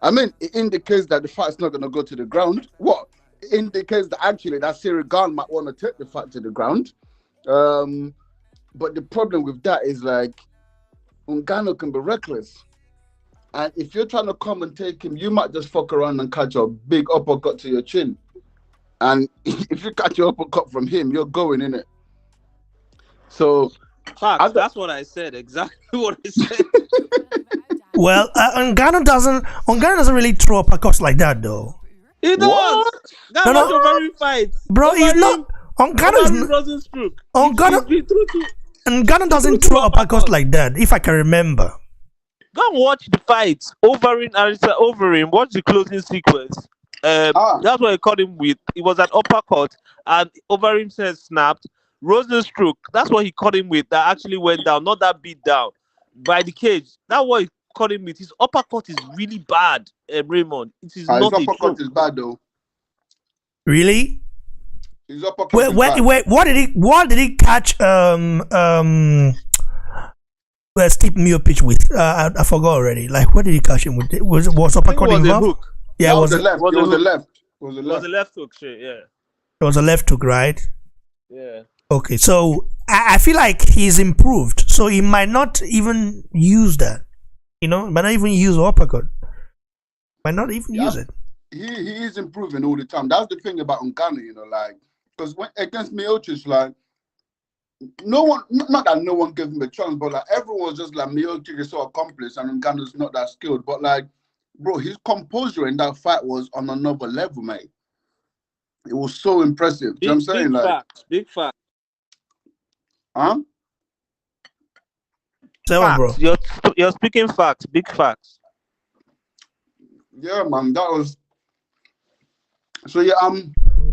I mean, it indicates that the fight's not going to go to the ground. What? It indicates that actually that Ciryl Gane might want to take the fight to the ground. But the problem with that is, like, Ngannou can be reckless. And if you're trying to come and take him, you might just fuck around and catch a big uppercut to your chin. And if you catch your uppercut from him, you're going in it. So, facts, that's what I said. Exactly what I said. Well, Ngannou doesn't really throw uppercuts like that, though. He does. That's not your very fight, bro. He's not. Ngannou doesn't throw uppercuts like that, if I can remember. Go and watch the fight. Overeem. Watch the closing sequence. That's what I caught him with. It was an uppercut, and Overeem said snapped. Rosenstruck. That's what he caught him with. That actually went down, not that beat down by the cage. That's what he caught him with. His uppercut is really bad, Raymond. It is not his uppercut is bad though. Really? His uppercut is bad. Wait. What did he catch? Steve Miocic with I forgot already. Like, what did he catch him with? Was uppercut involved? Yeah, it was the left. It was the left. It was a left hook, shit. Yeah. It was a left hook, right? Yeah. Okay, so I feel like he's improved, so he might not even use that. You know, might not even use uppercut. Might not even use it. he is improving all the time. That's the thing about Ngannou, you know, like, because when against Miocic, like, no one, not that no one gave him a chance, but like everyone was just like Miocic is so accomplished and Ngannou's not that skilled. But like, bro, his composure in that fight was on another level, mate. It was so impressive. Do you know what I'm saying? Big Like, fact, big fact. huh? Tell him, bro. Facts. You're speaking facts, big facts. Yeah, man, that was. So yeah,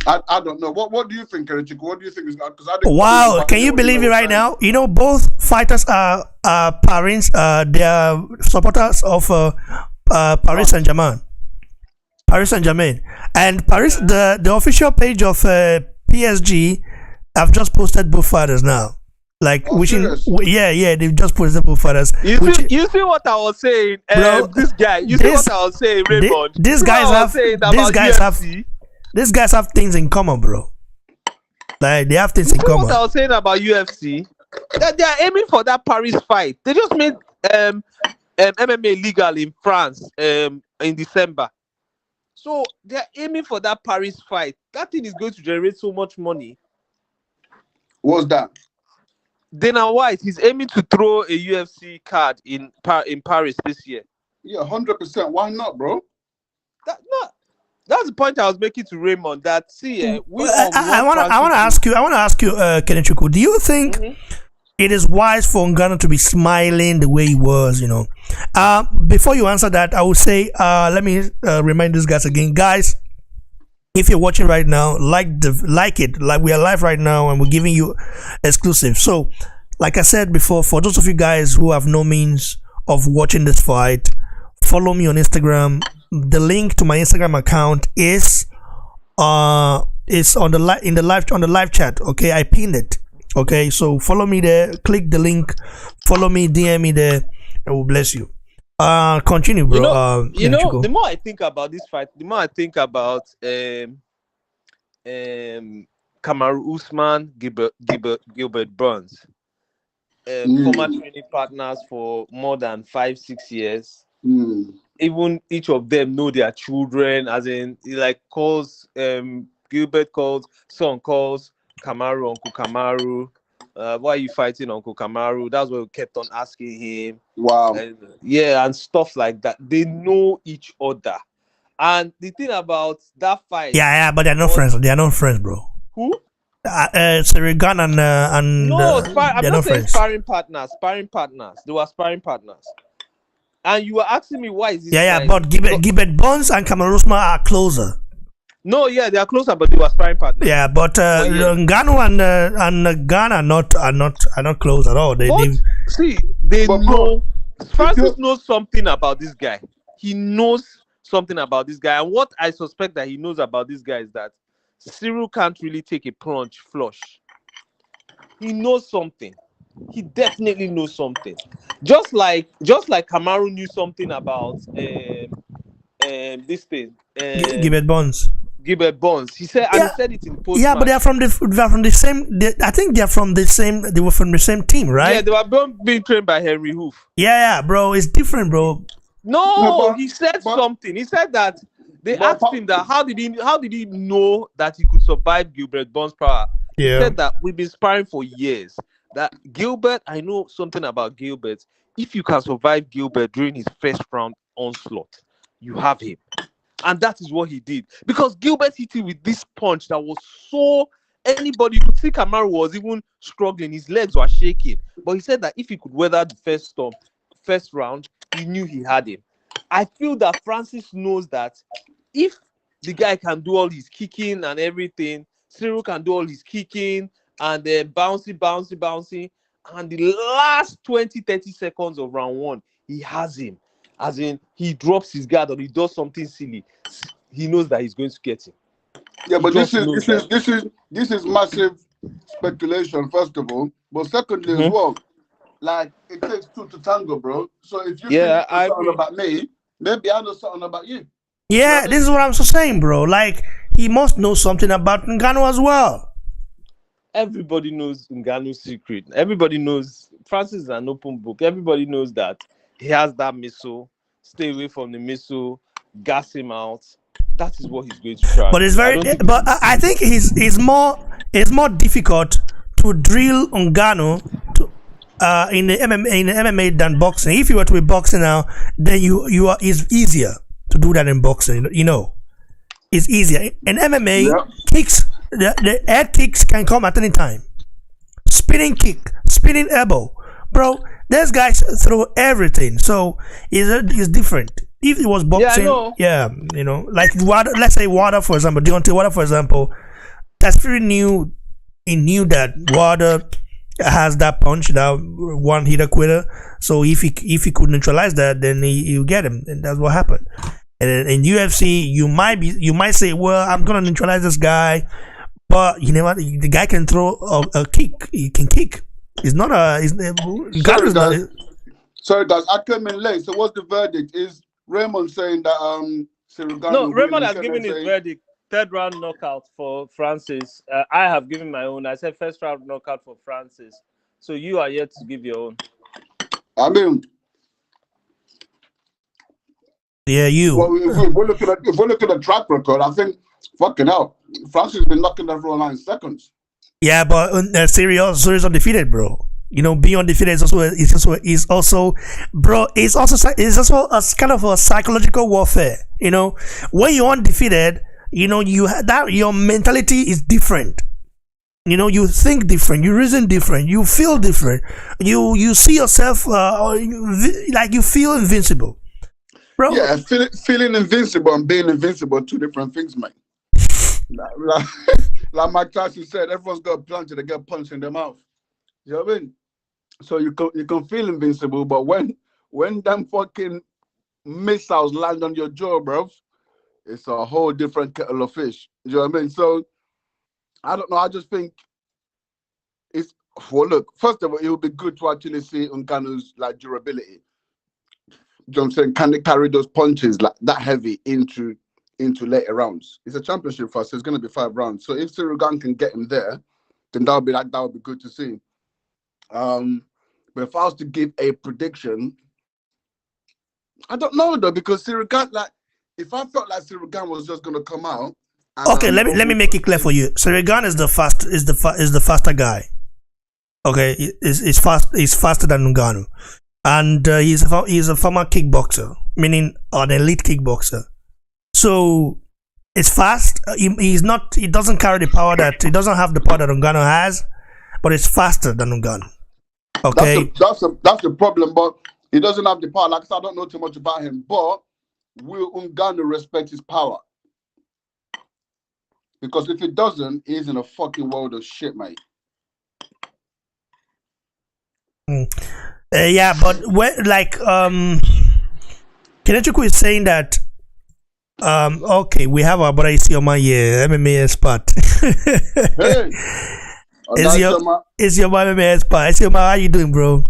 I don't know. What do you think, Kenechukwu? What do you think is because I didn't. Wow, can you believe it right now? You know, both fighters are parents. They are supporters of Paris Saint-Germain. Paris Saint-Germain. And Paris, the official page of PSG have just posted both fighters now. Like, wishing, serious? yeah, they've just posted both fighters. You see what I was saying, Bro, this guy. You see what I was saying, Raymond. These guys have things in common, bro. Like, they have things in common. What I was saying about UFC, they are aiming for that Paris fight. They just made MMA legal in France in December. So they're aiming for that Paris fight. That thing is going to generate so much money. What's that? Dana White, he's aiming to throw a UFC card in Paris this year. Yeah, 100%. Why not, bro? That's the point I was making to Raymond. That I want to ask you, Kenechukwu, do you think it is wise for Ngannou to be smiling the way he was? You know, before you answer that, I would say, let me remind these guys again, guys. If you're watching right now, like it, like we are live right now, and we're giving you exclusive. So, like I said before, for those of you guys who have no means of watching this fight, follow me on Instagram. The link to my Instagram account is on the live chat. Okay, I pinned it. Okay, so follow me there. Click the link. Follow me. DM me there. I will bless you. Continue, bro. You know, the more I think about this fight, the more I think about Kamaru Usman, Gilbert Burns, former training partners for more than 5-6 years. Even each of them know their children, as in, he like calls Gilbert calls Kamaru Uncle Kamaru. Why are you fighting Uncle Kamaru? That's what we kept on asking him. Wow. And stuff like that. They know each other. And the thing about that fight... Yeah, but they're not friends. They are not friends, bro. Who? Ciryl Gane and... No, I'm they're not saying friends. sparring partners. They were sparring partners. And you were asking me why is this... Yeah, but Gilbert Burns and Kamaru Usman are closer. No, yeah, they are closer, but they were sparring partners. Yeah, but Ngannou and Gane are not close at all. They know. Francis knows something about this guy. He knows something about this guy, and what I suspect that he knows about this guy is that Ciryl can't really take a flush. He knows something. He definitely knows something. Just like Kamaru knew something about this thing. Gilbert Burns. He said, and he said it in post. Yeah, but they are from the same. I think they are from the same. They were from the same team, right? Yeah, they were both being trained by Henry Hoof. Yeah, bro, it's different, bro. No, he said something. He said that they asked him that how did he know that he could survive Gilbert Burns' power? Yeah. He said that we've been sparring for years. That Gilbert, I know something about Gilbert. If you can survive Gilbert during his first round onslaught, you have him. And that is what he did. Because Gilbert hit him with this punch that was so... Anybody could see Kamaru was even struggling. His legs were shaking. But he said that if he could weather the first round, he knew he had him. I feel that Francis knows that if the guy can do all his kicking and everything, Ciryl can do all his kicking and then bouncing. And the last 20-30 seconds of round one, he has him. As in, he drops his guard or he does something silly. He knows that he's going to get him. Yeah, but this is massive speculation, first of all. But secondly, as well, like it takes two to tango, bro. So if you know something about me, maybe I know something about you. Yeah, this is what I'm saying, bro. Like he must know something about Ngannou as well. Everybody knows Ngannou's secret. Everybody knows Francis is an open book. Everybody knows that he has that missile. Stay away from the missile. Gas him out. that is what he's going to try. But it's very. But I think it's more difficult to drill Ngannou in the MMA than boxing. If you were to be boxing now, then it's easier to do that in boxing. You know, it's easier. In MMA, kicks, the head kicks can come at any time. Spinning kick, spinning elbow, bro. These guys throw everything, so it's different. If it was boxing, you know, like Wilder, let's say Wilder, for example, Deontay Wilder, for example, that's pretty new. He knew that Wilder has that punch, that one hitter quitter. So if he could neutralize that, then he'll get him, and that's what happened. And in UFC, you might say, well, I'm gonna neutralize this guy, but you know what? The guy can throw a kick. He can kick. It's not a. Sorry, guys. I came in late. So what's the verdict? Is Raymond saying that Ciryl Gane? No, Raymond has given his verdict. Third round knockout for Francis. I have given my own. I said first round knockout for Francis. So you are yet to give your own. I mean, yeah, you. Well, if we look at the track record, I think fucking hell, Francis has been knocking everyone out in seconds. Yeah, but Ciryl is undefeated, bro. You know, being undefeated is also bro. It's also a kind of a psychological warfare. You know, when you're undefeated, you know your mentality is different. You know, you think different, you reason different, you feel different. You see yourself like you feel invincible, bro. Yeah, feeling invincible and being invincible are two different things, man. Like Mike Tyson said, everyone's got a plan till they get punched in the mouth. You know what I mean? So you can feel invincible, but when them fucking missiles land on your jaw, bro, it's a whole different kettle of fish. You know what I mean? So I don't know. I just think it's look. First of all, it would be good to actually see Ngannou's like durability. You know what I'm saying? Can they carry those punches like that heavy into later rounds? It's a championship fight, so it's going to be 5 rounds. So if Ciryl Gane can get him there, then that would be good to see. But if I was to give a prediction, I don't know though, because Ciryl Gane, like, if I felt like Ciryl Gane was just going to come out. Okay, let me make it clear for you. Ciryl Gane is the faster guy. Okay, he's faster than Ngannou, and he's a former kickboxer, meaning an elite kickboxer. So it's fast. He doesn't carry the power he doesn't have the power that Ngannou has, but it's faster than Ngannou. Okay, that's the problem. But he doesn't have the power. Like I said, I don't know too much about him. But will Ngannou respect his power? Because if he doesn't, he's in a fucking world of shit, mate. Yeah, but Kenechukwu is saying that. Okay, we have our brother Isioma here, MMA expert. Hey, Is your MMA expert? Isioma, how you doing, bro?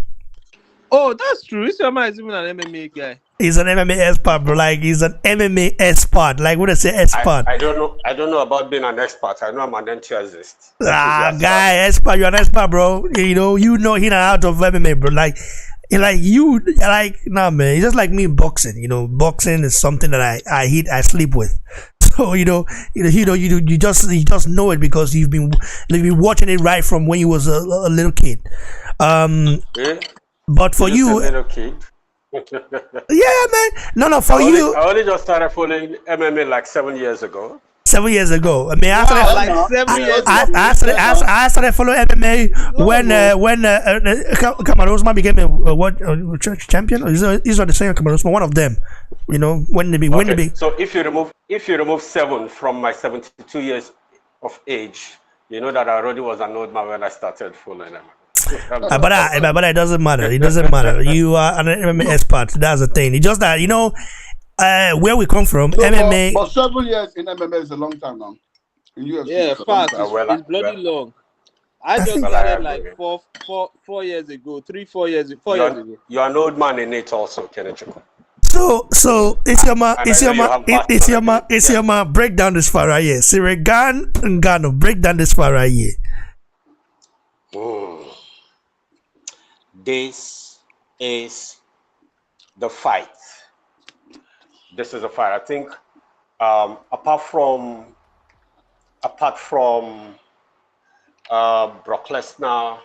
Oh, that's true. Isioma is even an MMA guy. He's an MMA expert, bro. Like he's an MMA expert. Like what I say, expert. I don't know. I don't know about being an expert. I know I'm an enthusiast. Guy, expert. You're an expert, bro. You know in and out of MMA, bro. Like nah, man. It's just like me boxing. You know, boxing is something that I eat, I sleep with. So you just know it because you've been watching it right from when you was a little kid. But for you, little kid. Yeah, man. No, for you. I only just started following MMA like 7 years ago. 7 years ago. I mean, I started following MMA when Kamaru Usman became a church champion. Israel the second Kamaru Usman, one of them. You know when they be. So if you remove 7 from my 72 years of age, you know that I already was an old man when I started following MMA. But it doesn't matter. It doesn't matter. You are an MMA expert. That's the thing. It's just that where we come from, so MMA. But 7 years in MMA is a long time now. In UFC, yeah, fast. It's bloody long. I just started like 4 years ago, 4 years ago. You're an old man in it also, Kenechukwu. So Isioma, break down this far right here. Ciryl Gane and Ngannou, break down this far right here. This is the fight. This is a fight. I think Apart from Brock Lesnar,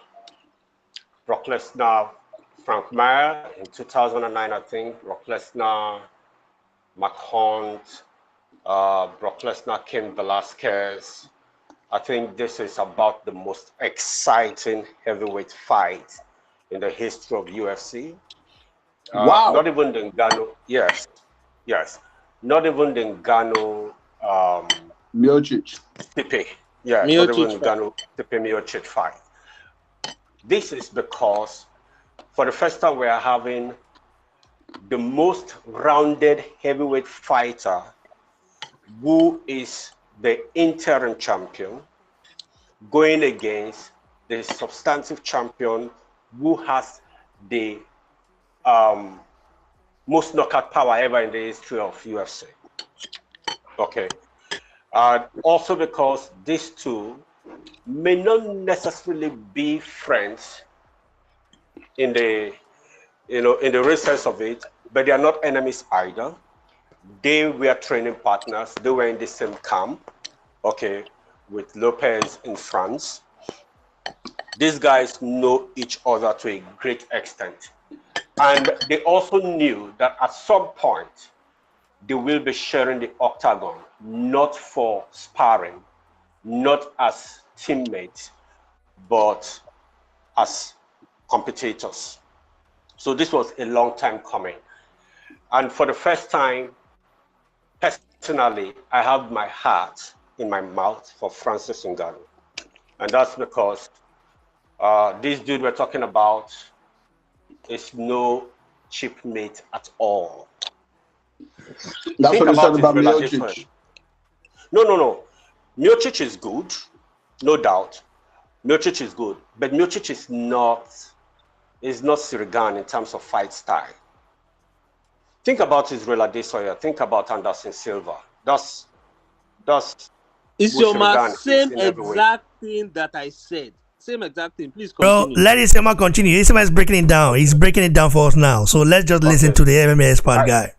Frank Mir in 2009, I think. Brock Lesnar, Mark Hunt, Brock Lesnar, Cain Velasquez. I think this is about the most exciting heavyweight fight in the history of UFC. Wow. Not even the Ngannou. Yes. Not even the Ngannou. Miocic. Stipe. Yeah, not even Ngannou Stipe Miocic fight. This is because for the first time we are having the most rounded heavyweight fighter who is the interim champion going against the substantive champion who has the most knockout power ever in the history of UFC. Okay. Also because these two may not necessarily be friends in the real sense of it, but they are not enemies either. They were training partners. They were in the same camp, okay, with Lopez in France. These guys know each other to a great extent. And they also knew that at some point, they will be sharing the octagon, not for sparring, not as teammates, but as competitors. So this was a long time coming. And for the first time, personally, I have my heart in my mouth for Francis Ngannou. And that's because this dude we're talking about is no cheap mate at all. That's what you said about Miocic. No. Miocic is good, no doubt. Miocic is good, but Miocic is not Ciryl Gane in terms of fight style. Think about Israel Adesanya. Think about Anderson Silva. That's It's your same exact thing that I said. Same exact thing. Please continue. Bro, let Isema continue. Isema is breaking it down. He's breaking it down for us now. So let's just listen to the MMA expert guy.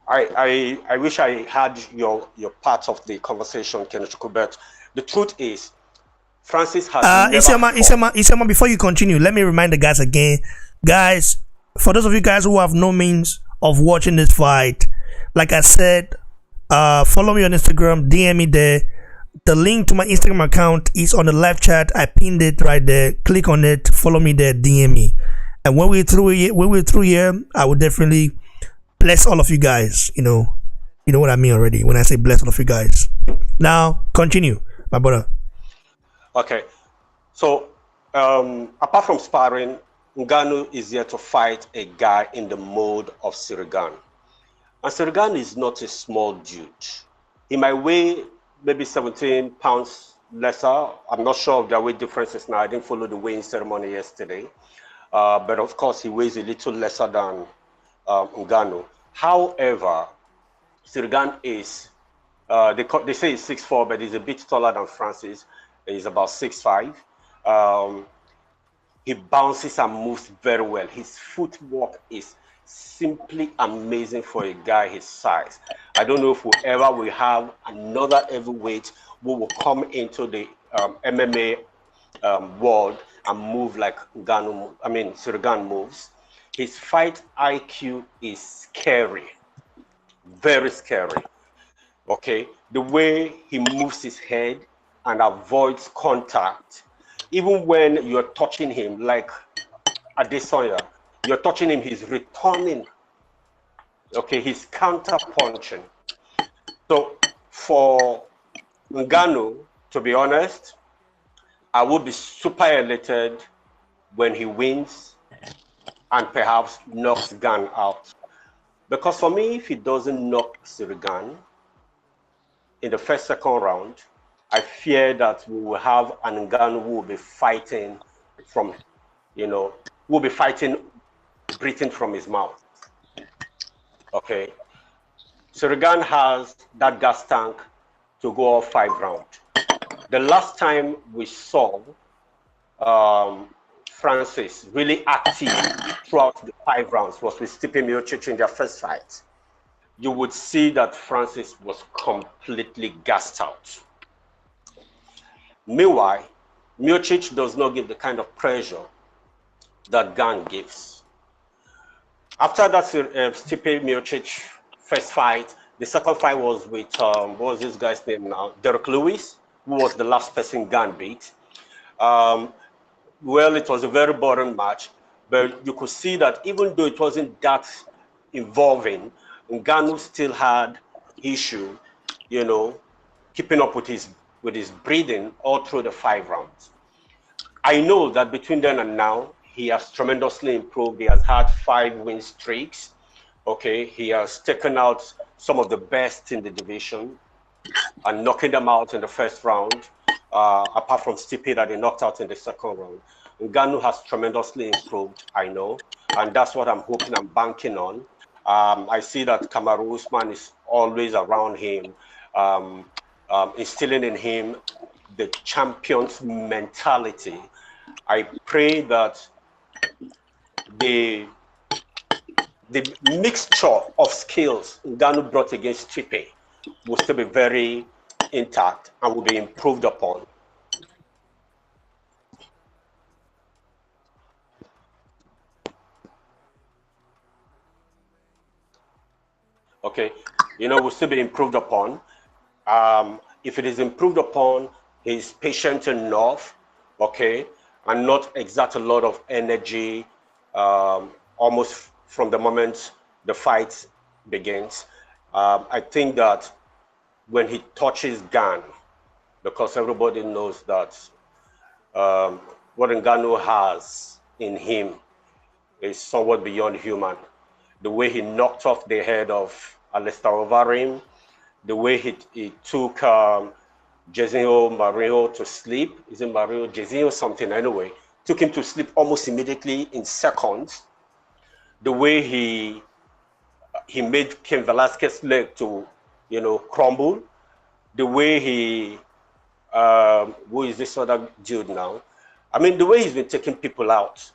I wish I had your part of the conversation, Kenechukwu, but the truth is, Francis has Isema, before you continue, let me remind the guys again. Guys, for those of you guys who have no means of watching this fight, like I said, follow me on Instagram, DM me there. The link to my Instagram account is on the live chat. I pinned it right there. Click on it, follow me there, DM me. And when we're through here, I will definitely bless all of you guys. You know what I mean already when I say bless all of you guys. Now, continue, my brother. Okay. So, apart from sparring, Ngannou is here to fight a guy in the mode of Ciryl Gane. And Ciryl Gane is not a small dude. He might weigh maybe 17 pounds lesser. I'm not sure of their weight differences now. I didn't follow the weighing ceremony yesterday. But of course, he weighs a little lesser than Ngannou. However, Ciryl Gane is, they say he's 6'4", but he's a bit taller than Francis. He's about 6'5". He bounces and moves very well. His footwork is simply amazing for a guy his size. I don't know if we ever will have another heavyweight who will come into the MMA world and move like Ciryl Gane moves. His fight IQ is scary, very scary. Okay, the way he moves his head and avoids contact, even when you're touching him, like Adesanya, you're touching him, he's returning. Okay, he's counter punching. So for Ngannou, to be honest, I would be super elated when he wins and perhaps knocks Gane out. Because for me, if he doesn't knock Ciryl Gane in the first, second round, I fear that we will have an Ngannou who will be fighting from, who will be fighting breathing from his mouth. Okay. Ciryl Gane has that gas tank to go all 5 rounds. The last time we saw Francis really active throughout the 5 rounds was with Stipe Miocic in their first fight. you would see that Francis was completely gassed out. Meanwhile, Miocic does not give the kind of pressure that Gane gives. After that Stipe Miocic first fight, the second fight was with, what was this guy's name now? Derek Lewis, who was the last person Gane beat. Well, it was a very boring match, but you could see that even though it wasn't that involving, Ngannou still had issue, you know, keeping up with his breathing all through the 5 rounds. I know that between then and now, he has tremendously improved. He has had 5 win streaks. Okay, he has taken out some of the best in the division and knocking them out in the first round, apart from Stipe that he knocked out in the second round. Ngannou has tremendously improved, I know, and that's what I'm hoping and banking on. I see that Kamaru Usman is always around him, instilling in him the champion's mentality. I pray that the mixture of skills Ngannou brought against Stipe will still be very intact and will be improved upon. Okay, will still be improved upon. If it is improved upon, he's patient enough, okay, and not exert a lot of energy almost from the moment the fight begins. I think that when he touches Gane, because everybody knows that what Ngannou has in him is somewhat beyond human. The way he knocked off the head of Alistair Overeem, the way he took Jairzinho Marinho to sleep, isn't Marinho, Jairzinho something anyway, took him to sleep almost immediately in seconds. The way he made Cain Velasquez's leg to, crumble. The way he, who is this other dude now? I mean, the way he's been taking people out.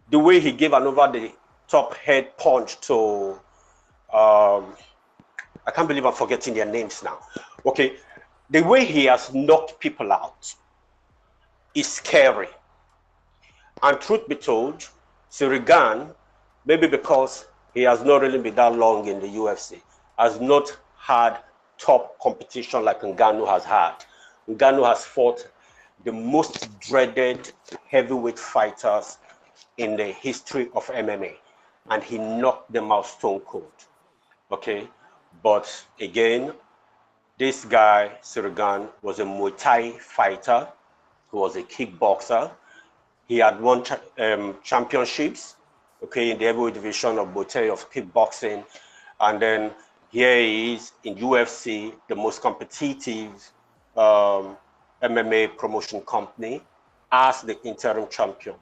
The way he gave an over-the-top head punch to, I can't believe I'm forgetting their names now. Okay, the way he has knocked people out is scary. And truth be told, Ciryl Gane, maybe because he has not really been that long in the UFC, has not had top competition like Ngannou has had. Ngannou has fought the most dreaded heavyweight fighters in the history of MMA, and he knocked them out stone cold. Okay, but again, this guy, Ciryl Gane, was a Muay Thai fighter. He was a kickboxer. He had won championships, okay, in the heavyweight division of Muay Thai of kickboxing. And then here he is in UFC, the most competitive MMA promotion company, as the interim champion.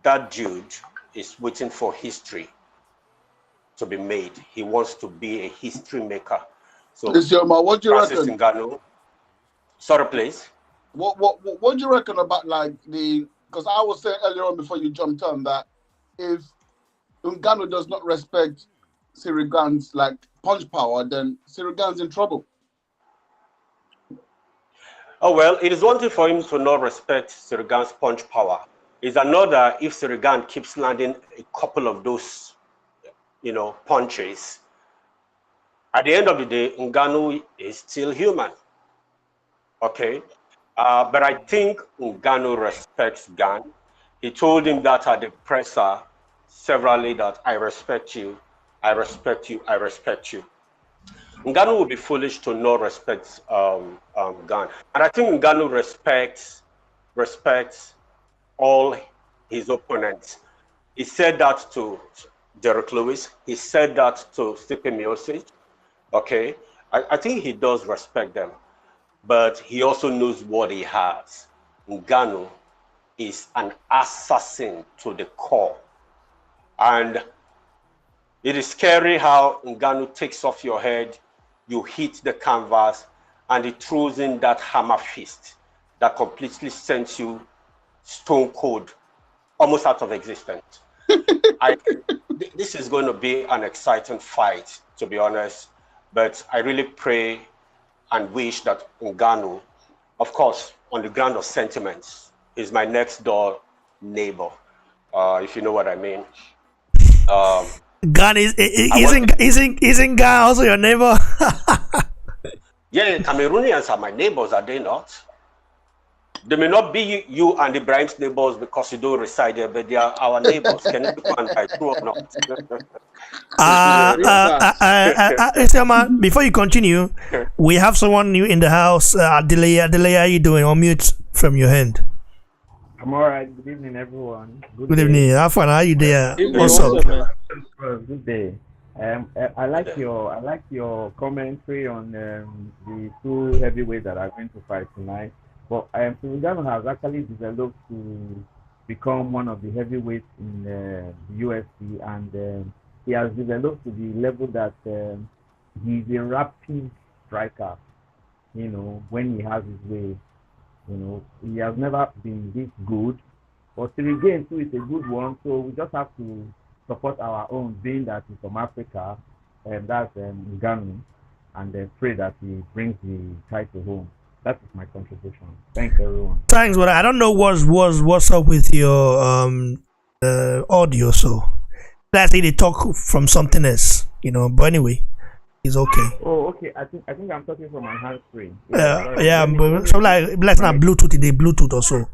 That dude is waiting for history to be made. He wants to be a history maker. So, what do you reckon? Ngannou, sorry, please. What do you reckon about because I was saying earlier on before you jumped on that if Ngannou does not respect Ciryl Gane's punch power, then Ciryl Gane's in trouble. Oh, well, it is one thing for him to not respect Ciryl Gane's punch power. It's another if Ciryl Gane keeps landing a couple of those, punches. At the end of the day, Ngannou is still human. Okay? But I think Ngannou respects Gane. He told him that at the presser severally that I respect you, I respect you, I respect you. Ngannou would be foolish to not respect Gane. And I think Ngannou respects all his opponents. He said that to Derek Lewis. He said that to Stipe Miocic. Okay, I think he does respect them, but he also knows what he has. Ngannou is an assassin to the core. And it is scary how Ngannou takes off your head, you hit the canvas, and he throws in that hammer fist that completely sends you stone cold, almost out of existence. This is going to be an exciting fight, to be honest. But I really pray and wish that Ngannou, of course, on the ground of sentiments, is my next door neighbor, if you know what I mean. Gane isn't Gane also your neighbor? Yeah, Cameroonians are my neighbors, are they not? They may not be you and Ibrahim's neighbors because you don't reside there, but they are our neighbors. Kenechukwu and I, true or not? Isioma, before you continue, we have someone new in the house. Adelea, how you doing? On mute from your hand. I'm all right. Good evening, everyone. Good evening. How far are you there? What's up? Good day. I like your commentary on the two heavyweights that are going to fight tonight. But Ngannou has actually developed to become one of the heavyweights in the UFC, and he has developed to the level that he's a rapid striker. You know, when he has his way, you know, he has never been this good. But Ciryl Gane too is a good one, so we just have to support our own, being that he's from Africa, and that's Ngannou, and pray that he brings the title home. That is my contribution. Thanks, everyone. Thanks, but I don't know what's up with your audio. So let's say they talk from something else, you know. But anyway, it's okay. Oh, okay. I think I'm talking from my hands free. Yeah, but so like let's not Bluetooth today, Bluetooth also.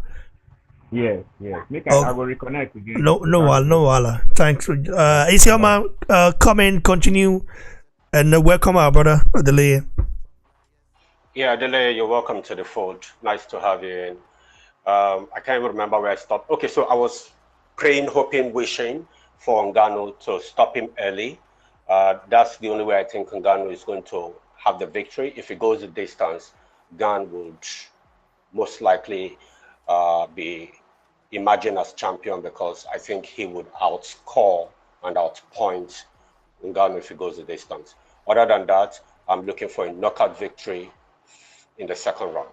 Yes. I will reconnect again. No, wala. Thanks. Isioma, comment, continue, and welcome our brother Adeleye. Yeah, Adeleye, you're welcome to the fold. Nice to have you in. I can't even remember where I stopped. Okay, so I was praying, hoping, wishing for Ngannou to stop him early. That's the only way I think Ngannou is going to have the victory. If he goes the distance, Gane would most likely be emerging as champion, because I think he would outscore and outpoint Ngannou if he goes the distance. Other than that, I'm looking for a knockout victory in the second round.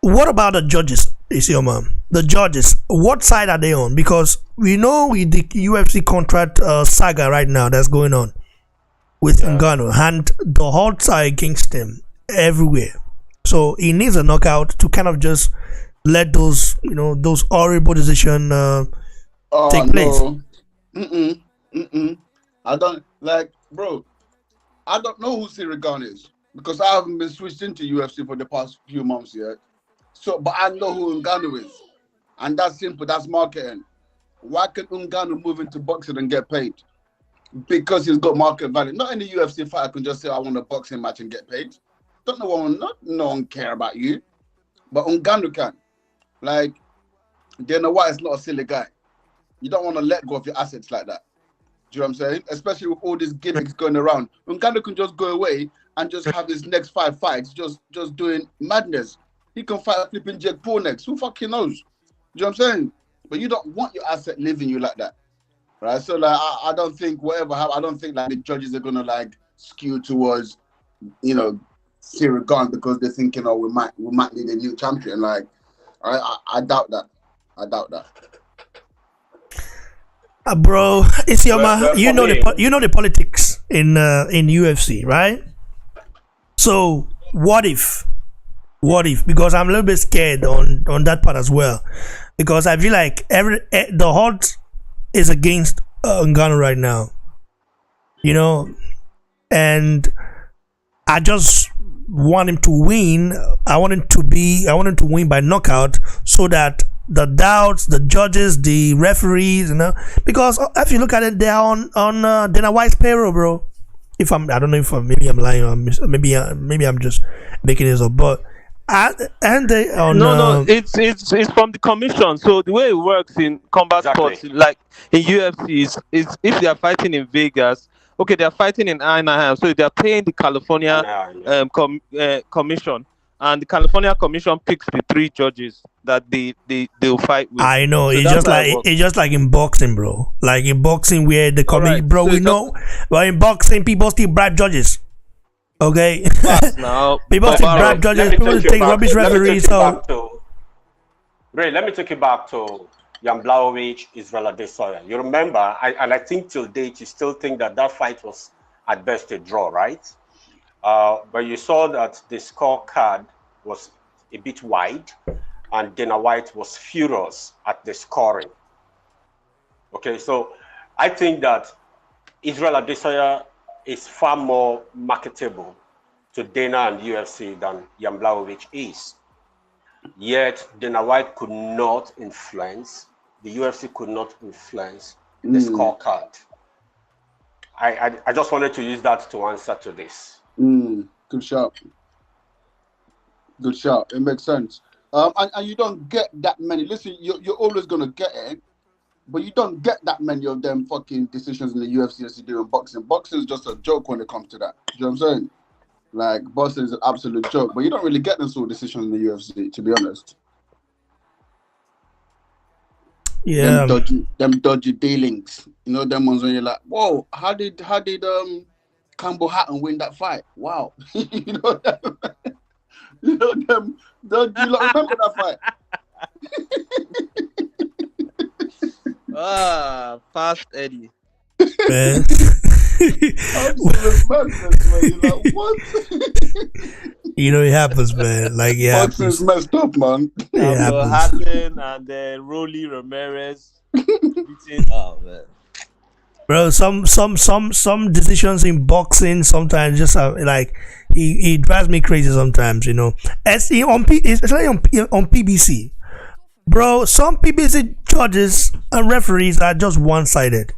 What about the judges, Isioma? The judges, what side are they on? Because we know with the UFC contract saga right now that's going on with Ngannou, and the odds are against him everywhere. So he needs a knockout to kind of just let those, you know, those horrible decisions take place. I don't like, bro. I don't know who Ciryl Gane is, because I haven't been switched into UFC for the past few months yet. So, but I know who Ngannou is, and that's simple. That's marketing. Why can Ngannou move into boxing and get paid? Because he's got market value. Not any UFC fighter can just say, "I want a boxing match and get paid." Don't know one. No one care about you, but Ngannou can. Like, Dana White is not a silly guy. You don't want to let go of your assets like that. Do you know what I'm saying? Especially with all these gimmicks going around. Ngannou can just go away and just have his next 5 fights just doing madness. He can fight flipping Jake Paul next. Who fucking knows? Do you know what I'm saying? But you don't want your asset leaving you like that, right? So like, I don't think whatever happens, I don't think like the judges are gonna like skew towards, you know, Ciryl Gane, because they're thinking, oh, we might need a new champion. Like, I doubt that. I doubt that. Bro, Isioma, you know the politics in UFC, right? So what if? Because I'm a little bit scared on that part as well, because I feel like the odds is against Ngannou right now, you know, and I just want him to win. I want him to win by knockout, so that the doubts, the judges, the referees, you know, because if you look at it, they're on Dana White's payroll, bro. I don't know if maybe I'm lying, or maybe I'm just making this up, but it's from the commission. So the way it works in combat sports, like in UFC, is if they are fighting in Vegas, okay, they are fighting in Anaheim, so they are paying the California commission, and the California commission picks the 3 judges that they'll fight with. I know, so it's just like in boxing, bro. Like in boxing, where the commission, bro, so we know. But in boxing, people still bribe judges. Okay, people still bribe judges. People take rubbish referees. So, Ray, let me take you back to Jan Blachowicz, Israel Adesanya. You remember, and I think till date, you still think that fight was at best a draw, right? But you saw that the scorecard was a bit wide, and Dana White was furious at the scoring. Okay, so I think that Israel Adesanya is far more marketable to Dana and UFC than Jan Blachowicz is. Yet Dana White could not influence, the UFC could not influence the scorecard. I just wanted to use that to answer to this. Good shot. Good shot. It makes sense. And you don't get that many. Listen, you're always going to get it, but you don't get that many of them fucking decisions in the UFC as you do in boxing. Boxing is just a joke when it comes to that. You know what I'm saying? Like, boxing is an absolute joke, but you don't really get them sort of decisions in the UFC, to be honest. Yeah. Them dodgy dealings. You know, them ones when you're like, whoa, how did Campbell Hatton win that fight? Wow. You know them. You know them. Do you lot remember that fight? Fast Eddie. Man. Absolute madness, man. You're like, what? You know, it happens, man. Like, yeah. Boxing's messed up, man. It Campbell happens. Hatton and then Rolly Ramirez beating. Oh man. Bro, some decisions in boxing sometimes just like it drives me crazy sometimes, you know. Especially on PBC, bro. Some PBC judges and referees are just one-sided.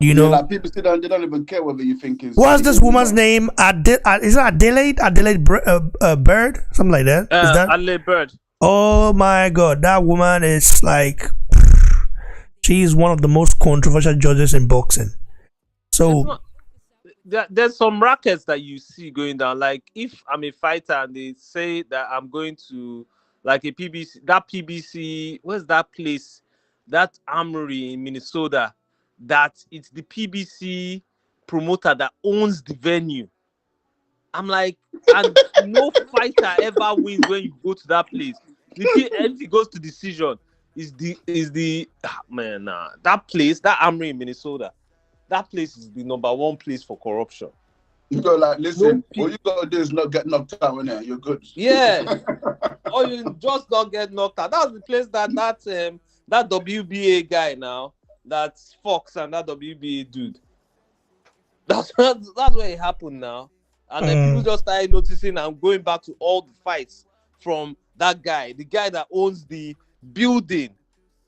You know, like people sit down, they don't even care whether you think is. What's this woman's name? Is it Adelaide Bird? Something like that. Is that Adelaide Bird? Oh my God, that woman is like. She's one of the most controversial judges in boxing. So there's some rackets that you see going down. Like if I'm a fighter and they say that I'm going to like a PBC, where's that place? That armory in Minnesota, that it's the PBC promoter that owns the venue. I'm like, and no fighter ever wins when you go to that place. If it goes to decision, that place, that armory in Minnesota, that place is the number one place for corruption. You go like, listen, all you gotta do is not get knocked out, innit? You're good. Yeah. Or you just not get knocked out. That's the place that WBA guy now, that's Fox and that WBA dude. That's where it happened now. And then people just started noticing and going back to all the fights from that guy. The guy that owns the building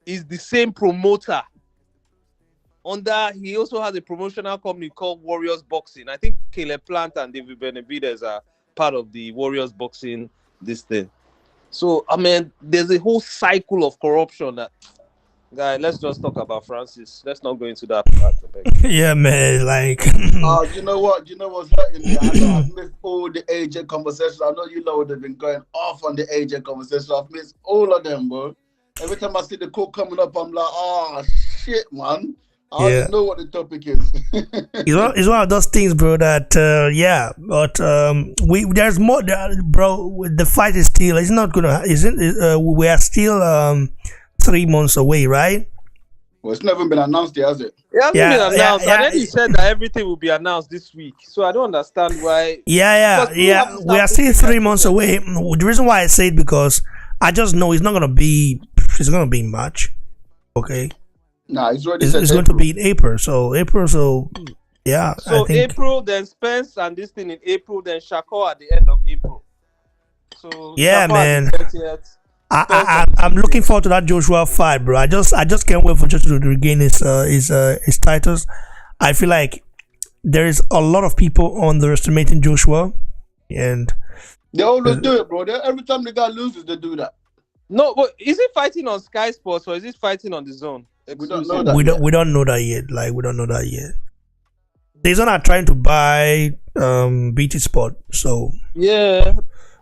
is the same promoter. He also has a promotional company called Warriors Boxing. I think Caleb Plant and David Benavidez are part of the Warriors Boxing this thing. So I mean, there's a whole cycle of corruption that. Guy, let's just talk about Francis. Let's not go into that part. Yeah, man. Like, you know what? You know what's hurting me? I know I've missed all the AJ conversations. I know you know they've been going off on the AJ conversation. I've missed all of them, bro. Every time I see the call coming up, I'm like, oh shit, man. I don't know what the topic is. It's one of those things, bro. That but there's more, bro. The fight is still. It's not gonna. We are still 3 months away, right? Well, it's never been announced yet, has it? It hasn't been announced. And then he said that everything will be announced this week. So I don't understand why. We are still 3 months away. The reason why I say it because I just know it's gonna be March. Okay. Nah, it's already. It's going to be in April. So yeah. So April, then Spence and this thing in April, then Shakur at the end of April. So yeah, Shakur man. I'm looking forward to that Joshua fight, bro. I just can't wait for Joshua to regain his titles. I feel like there is a lot of people underestimating Joshua, and they always do it, bro. Every time the guy loses, they do that. No, but is he fighting on Sky Sports or is he fighting on the Zone? We don't know that. We don't know that yet. Like, we don't know that yet. The Zone are trying to buy BT Sport, so yeah,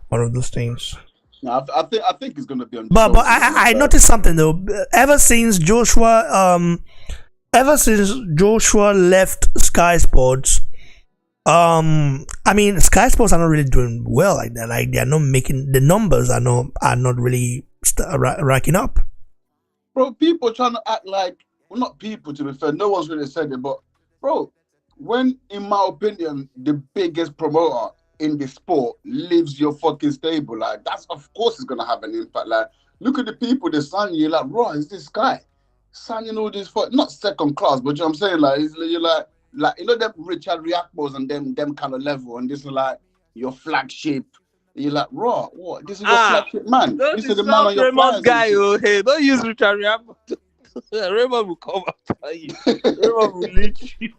one of those things. No, I think it's gonna be on. But I noticed something though. Ever since Joshua left Sky Sports, I mean Sky Sports are not really doing well like that. Like, they are not making the numbers are not really racking up. bro, people trying to act like, well, not people, to be fair, no one's really said it, but, bro, when, in my opinion, the biggest promoter in the sport leaves your fucking stable, like, that's, of course, it's going to have an impact. Like, look at the people that sign you, like, bro, is this guy signing all this, not second class, but you know what I'm saying? Like, you're like, you know, them Richard Riakbos and them kind of level, and this is like your flagship. You're like, raw, what? This is your flagship man. Don't This is the man on your Raymond flyers. guy, oh, hey, don't use Richard Riambo. Raymond will come after you. Raymond will lead you.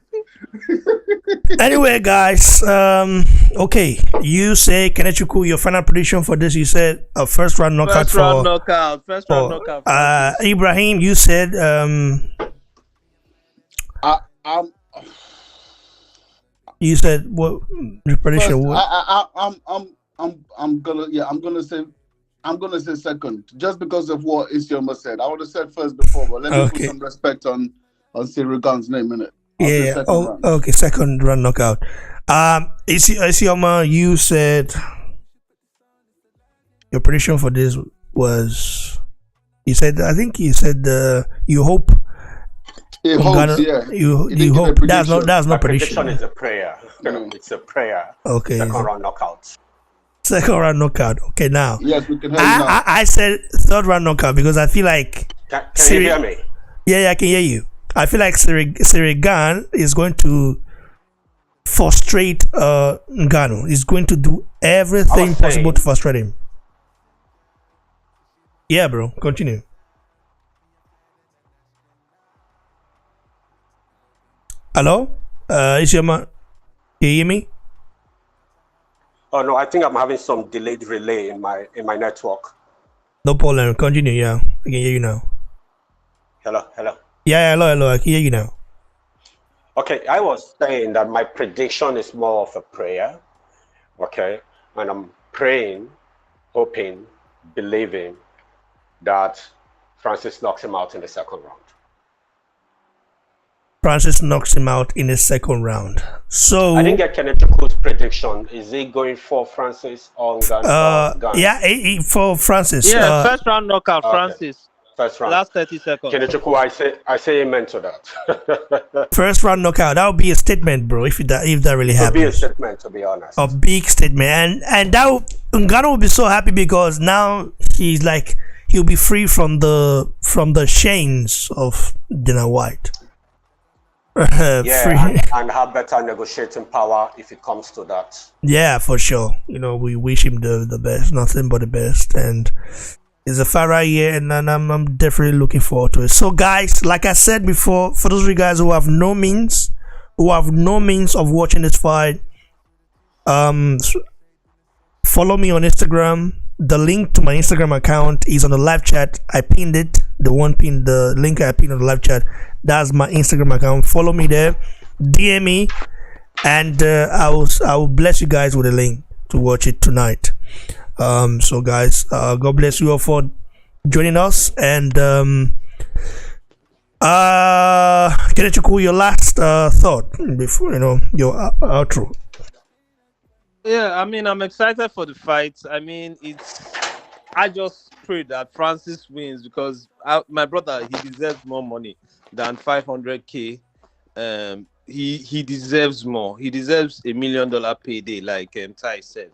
Anyway, guys, okay, you say Kenechukwu, your final prediction for this. You said a first round knockout First round knockout. Ibrahim, you said you said what your prediction? I'm gonna say second, just because of what Isioma said. I would have said first before, but let me put some respect on Ciryl Gane's name in it. Yeah. Okay. Second round knockout. Isioma, you said your prediction for this was. You said, I think you said you hope. He hopes, yeah. You hope. That's not prediction. Prediction is a prayer. It's a prayer. Okay. Second round knockout. Second round knockout. Okay, now. Yes, we can hear you now. I said third round knockout because I feel like. Can you hear me? Yeah, I can hear you. I feel like Ciryl Gane is going to frustrate Ngannou. He's going to do everything possible to frustrate him. Yeah, bro. Continue. Hello? Isioma, can you hear me? Oh no, I think I'm having some delayed relay in my network. No problem. Continue. Yeah, I can hear you now. Hello. Yeah, hello. I can hear you now. Okay, I was saying that my prediction is more of a prayer. Okay, and I'm praying, hoping, believing that Francis knocks him out in the second round. Francis knocks him out in the second round. So I didn't get Kenechukwu's prediction. Is he going for Francis or Gane? Yeah, for Francis. Yeah, first round knockout, Francis. First round. Last 30 seconds. Kenechukwu, I say amen to that. First round knockout. That would be a statement, bro. If that really happens. It would be a statement, to be honest. A big statement, and that Ngannou will be so happy because now he'll be free from the chains of Dana White. And have better negotiating power if it comes to that. Yeah, for sure. We wish him the best, nothing but the best, and it's a far year, and I'm definitely looking forward to it. So, guys, like I said before, for those of you guys who have no means of watching this fight, follow me on Instagram. The link to my Instagram account is on the live chat. I pinned it. The link I pinned on the live chat. That's my Instagram account. Follow me there. DM me, and I will bless you guys with a link to watch it tonight. So guys, God bless you all for joining us. And Kenechukwu, your last thought before your outro. Yeah, I mean, I'm excited for the fight. I mean, I just pray that Francis wins because my brother, he deserves more money than 500K. He deserves more. He deserves $1 million payday, like Ty said.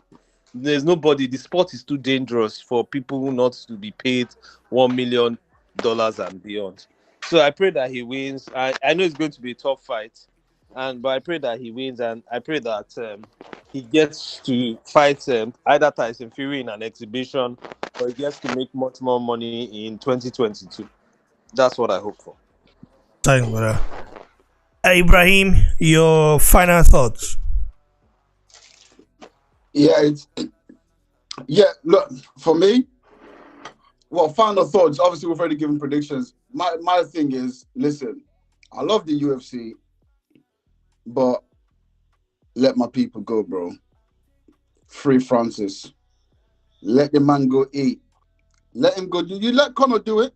There's nobody. The sport is too dangerous for people not to be paid $1 million and beyond. So I pray that he wins. I know it's going to be a tough fight, but I pray that he wins, and I pray that he gets to fight either Tyson Fury in an exhibition, or he gets to make much more money in 2022. That's what I hope for. Thanks, brother. Ibrahim, your final thoughts. Look, for me, final thoughts. Obviously, we've already given predictions. My thing is, listen, I love the UFC, but let my people go, bro. Free Francis. Let the man go eat. Let him go. You let Conor do it.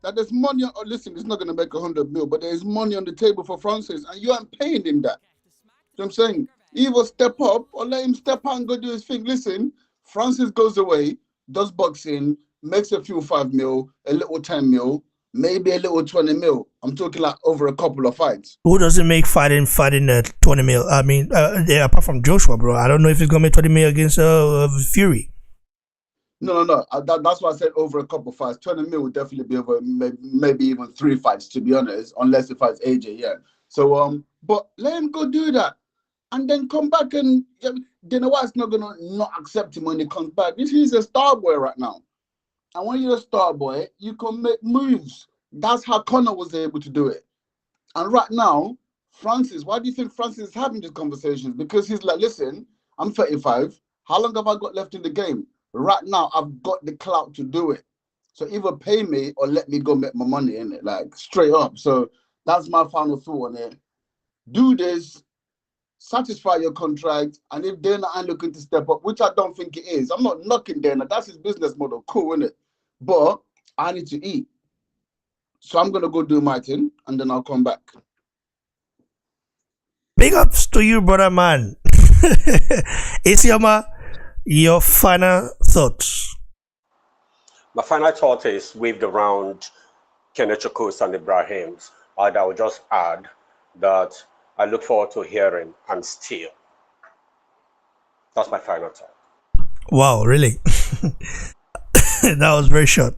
That there's money. Listen, it's not going to make 100 mil, but there's money on the table for Francis, and you aren't paying him that. You know what I'm saying? Either step up or let him step out and go do his thing. Listen, Francis goes away, does boxing, makes a few 5 mil, a little 10 mil, maybe a little 20 mil. I'm talking like over a couple of fights. Who doesn't make fighting 20 mil? I mean, yeah, apart from Joshua, bro. I don't know if he's gonna make 20 mil against Fury. No. That's why I said over a couple of fights. 20 mil would definitely be over maybe even 3 fights, to be honest, unless he fights AJ, yeah. So, but let him go do that. And then come back and Dana White's not gonna not accept him when he comes back. He's a star boy right now. And when you're a star boy, you can make moves. That's how Conor was able to do it. And right now, Francis, why do you think Francis is having these conversations? Because he's like, listen, I'm 35. How long have I got left in the game? Right now, I've got the clout to do it. So either pay me or let me go make my money in it, like straight up. So that's my final thought on it. Do this, satisfy your contract, and if Dana ain't looking to step up, which I don't think it is, I'm not knocking Dana. That's his business model. Cool, isn't it? But I need to eat. So I'm going to go do my thing, and then I'll come back. Big ups to you, brother man. Isioma, your final thoughts? My final thought is with the round Kenechukwu and Ibrahim's. And I will just add that I look forward to hearing and steal. That's my final thought. Wow, really? That was very short.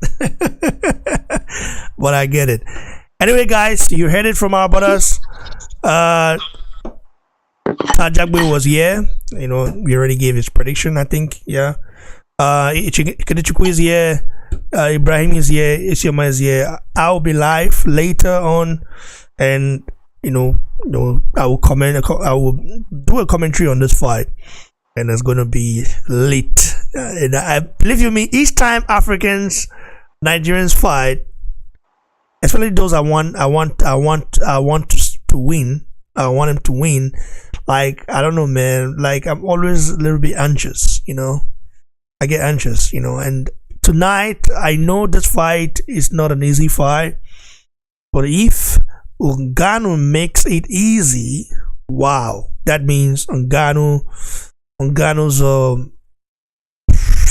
But I get it. Anyway, guys, you heard it from our brothers. Ajagbe was here. You know, we already gave his prediction, I think. Yeah. Kenechukwu is here. Ibrahim is here. Isioma is here. I'll be live later on, and I will comment. I will do a commentary on this fight, and it's going to be lit. And I believe you me, each time Africans, Nigerians fight, especially those I want to win. I want him to win. Like, I don't know, man. Like, I'm always a little bit anxious. I get anxious. And tonight, I know this fight is not an easy fight, but if Ngannou makes it easy, wow, that means Ngannou's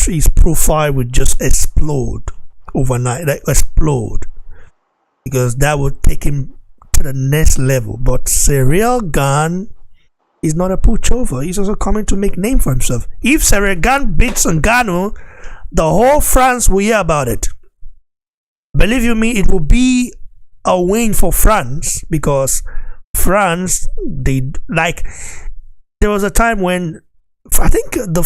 his profile would just explode overnight, because that would take him to the next level. But Ciryl Gane is not a pushover. He's also coming to make name for himself. If Ciryl Gane beats Ngannou, the whole France will hear about it. Believe you me, it will be a win for France, because France, there was a time when I think the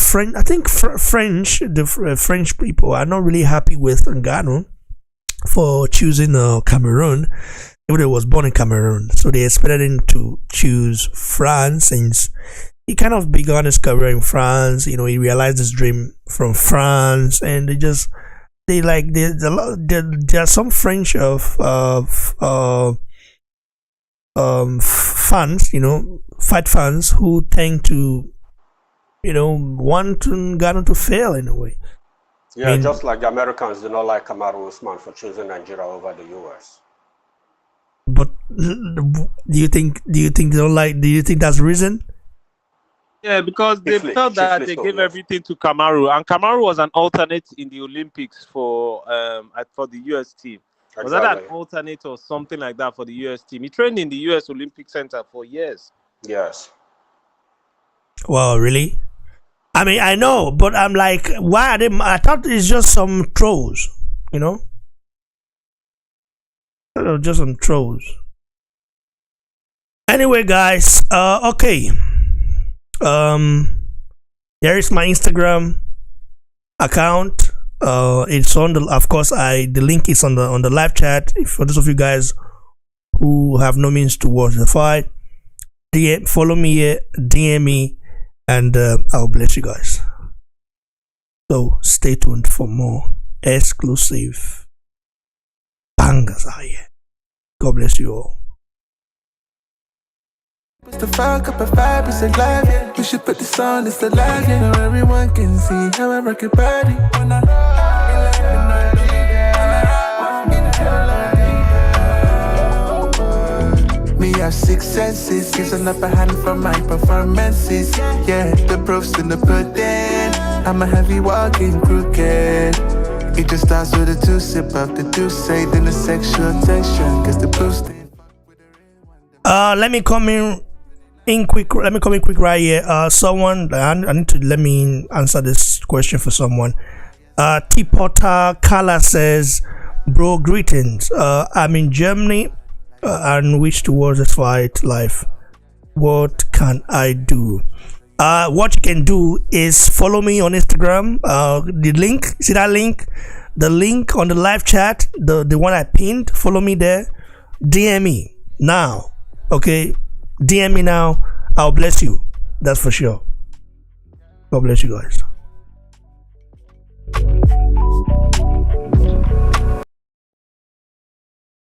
French people are not really happy with Ngannou for choosing Cameroon. He was born in Cameroon, so they expected him to choose France, since he kind of began his career in France. He realized his dream from France, and there are some French fans, fight fans, who tend to want Ngannou to fail in a way. Yeah, just like the Americans do not like Kamaru Usman for choosing Nigeria over the US. But do you think they don't like? Do you think that's the reason? Yeah, because they felt that they gave everything to Kamaru, and Kamaru was an alternate in the Olympics for the US team. Exactly. Was that an alternate or something like that for the US team? He trained in the US Olympic Center for years. Yes. Wow, really? I mean, I know, but I'm like, why are they? I thought it's just some trolls, just some trolls. Anyway, guys, okay. Here is my Instagram account. It's on of course, the link is on the live chat. For those of you guys who have no means to watch the fight, follow me here, DM me, and I'll bless you guys. So stay tuned for more exclusive bangers out here. God bless you all. It's the fuck up a vibe, it's alive, yeah. We should put this on, it's alive, yeah. Now everyone can see how I rock your body. Me have 6 senses, gives an upper hand for my performances. Yeah, the proof's in the pudding. I'm a heavy walking crooked. It just starts with a 2-sip of the juice, then the sexual tension. Cause the blue stain. Let me come in quick right here. Someone, I need to let me answer this question for someone. T Potter Kala says, bro, greetings. I'm in Germany and wish to watch this fight live. What can I do? What you can do is follow me on Instagram. The link, see that link? The link on the live chat, the one I pinned, follow me there. DM me now. Okay? DM me now. I'll bless you. That's for sure. God bless you guys.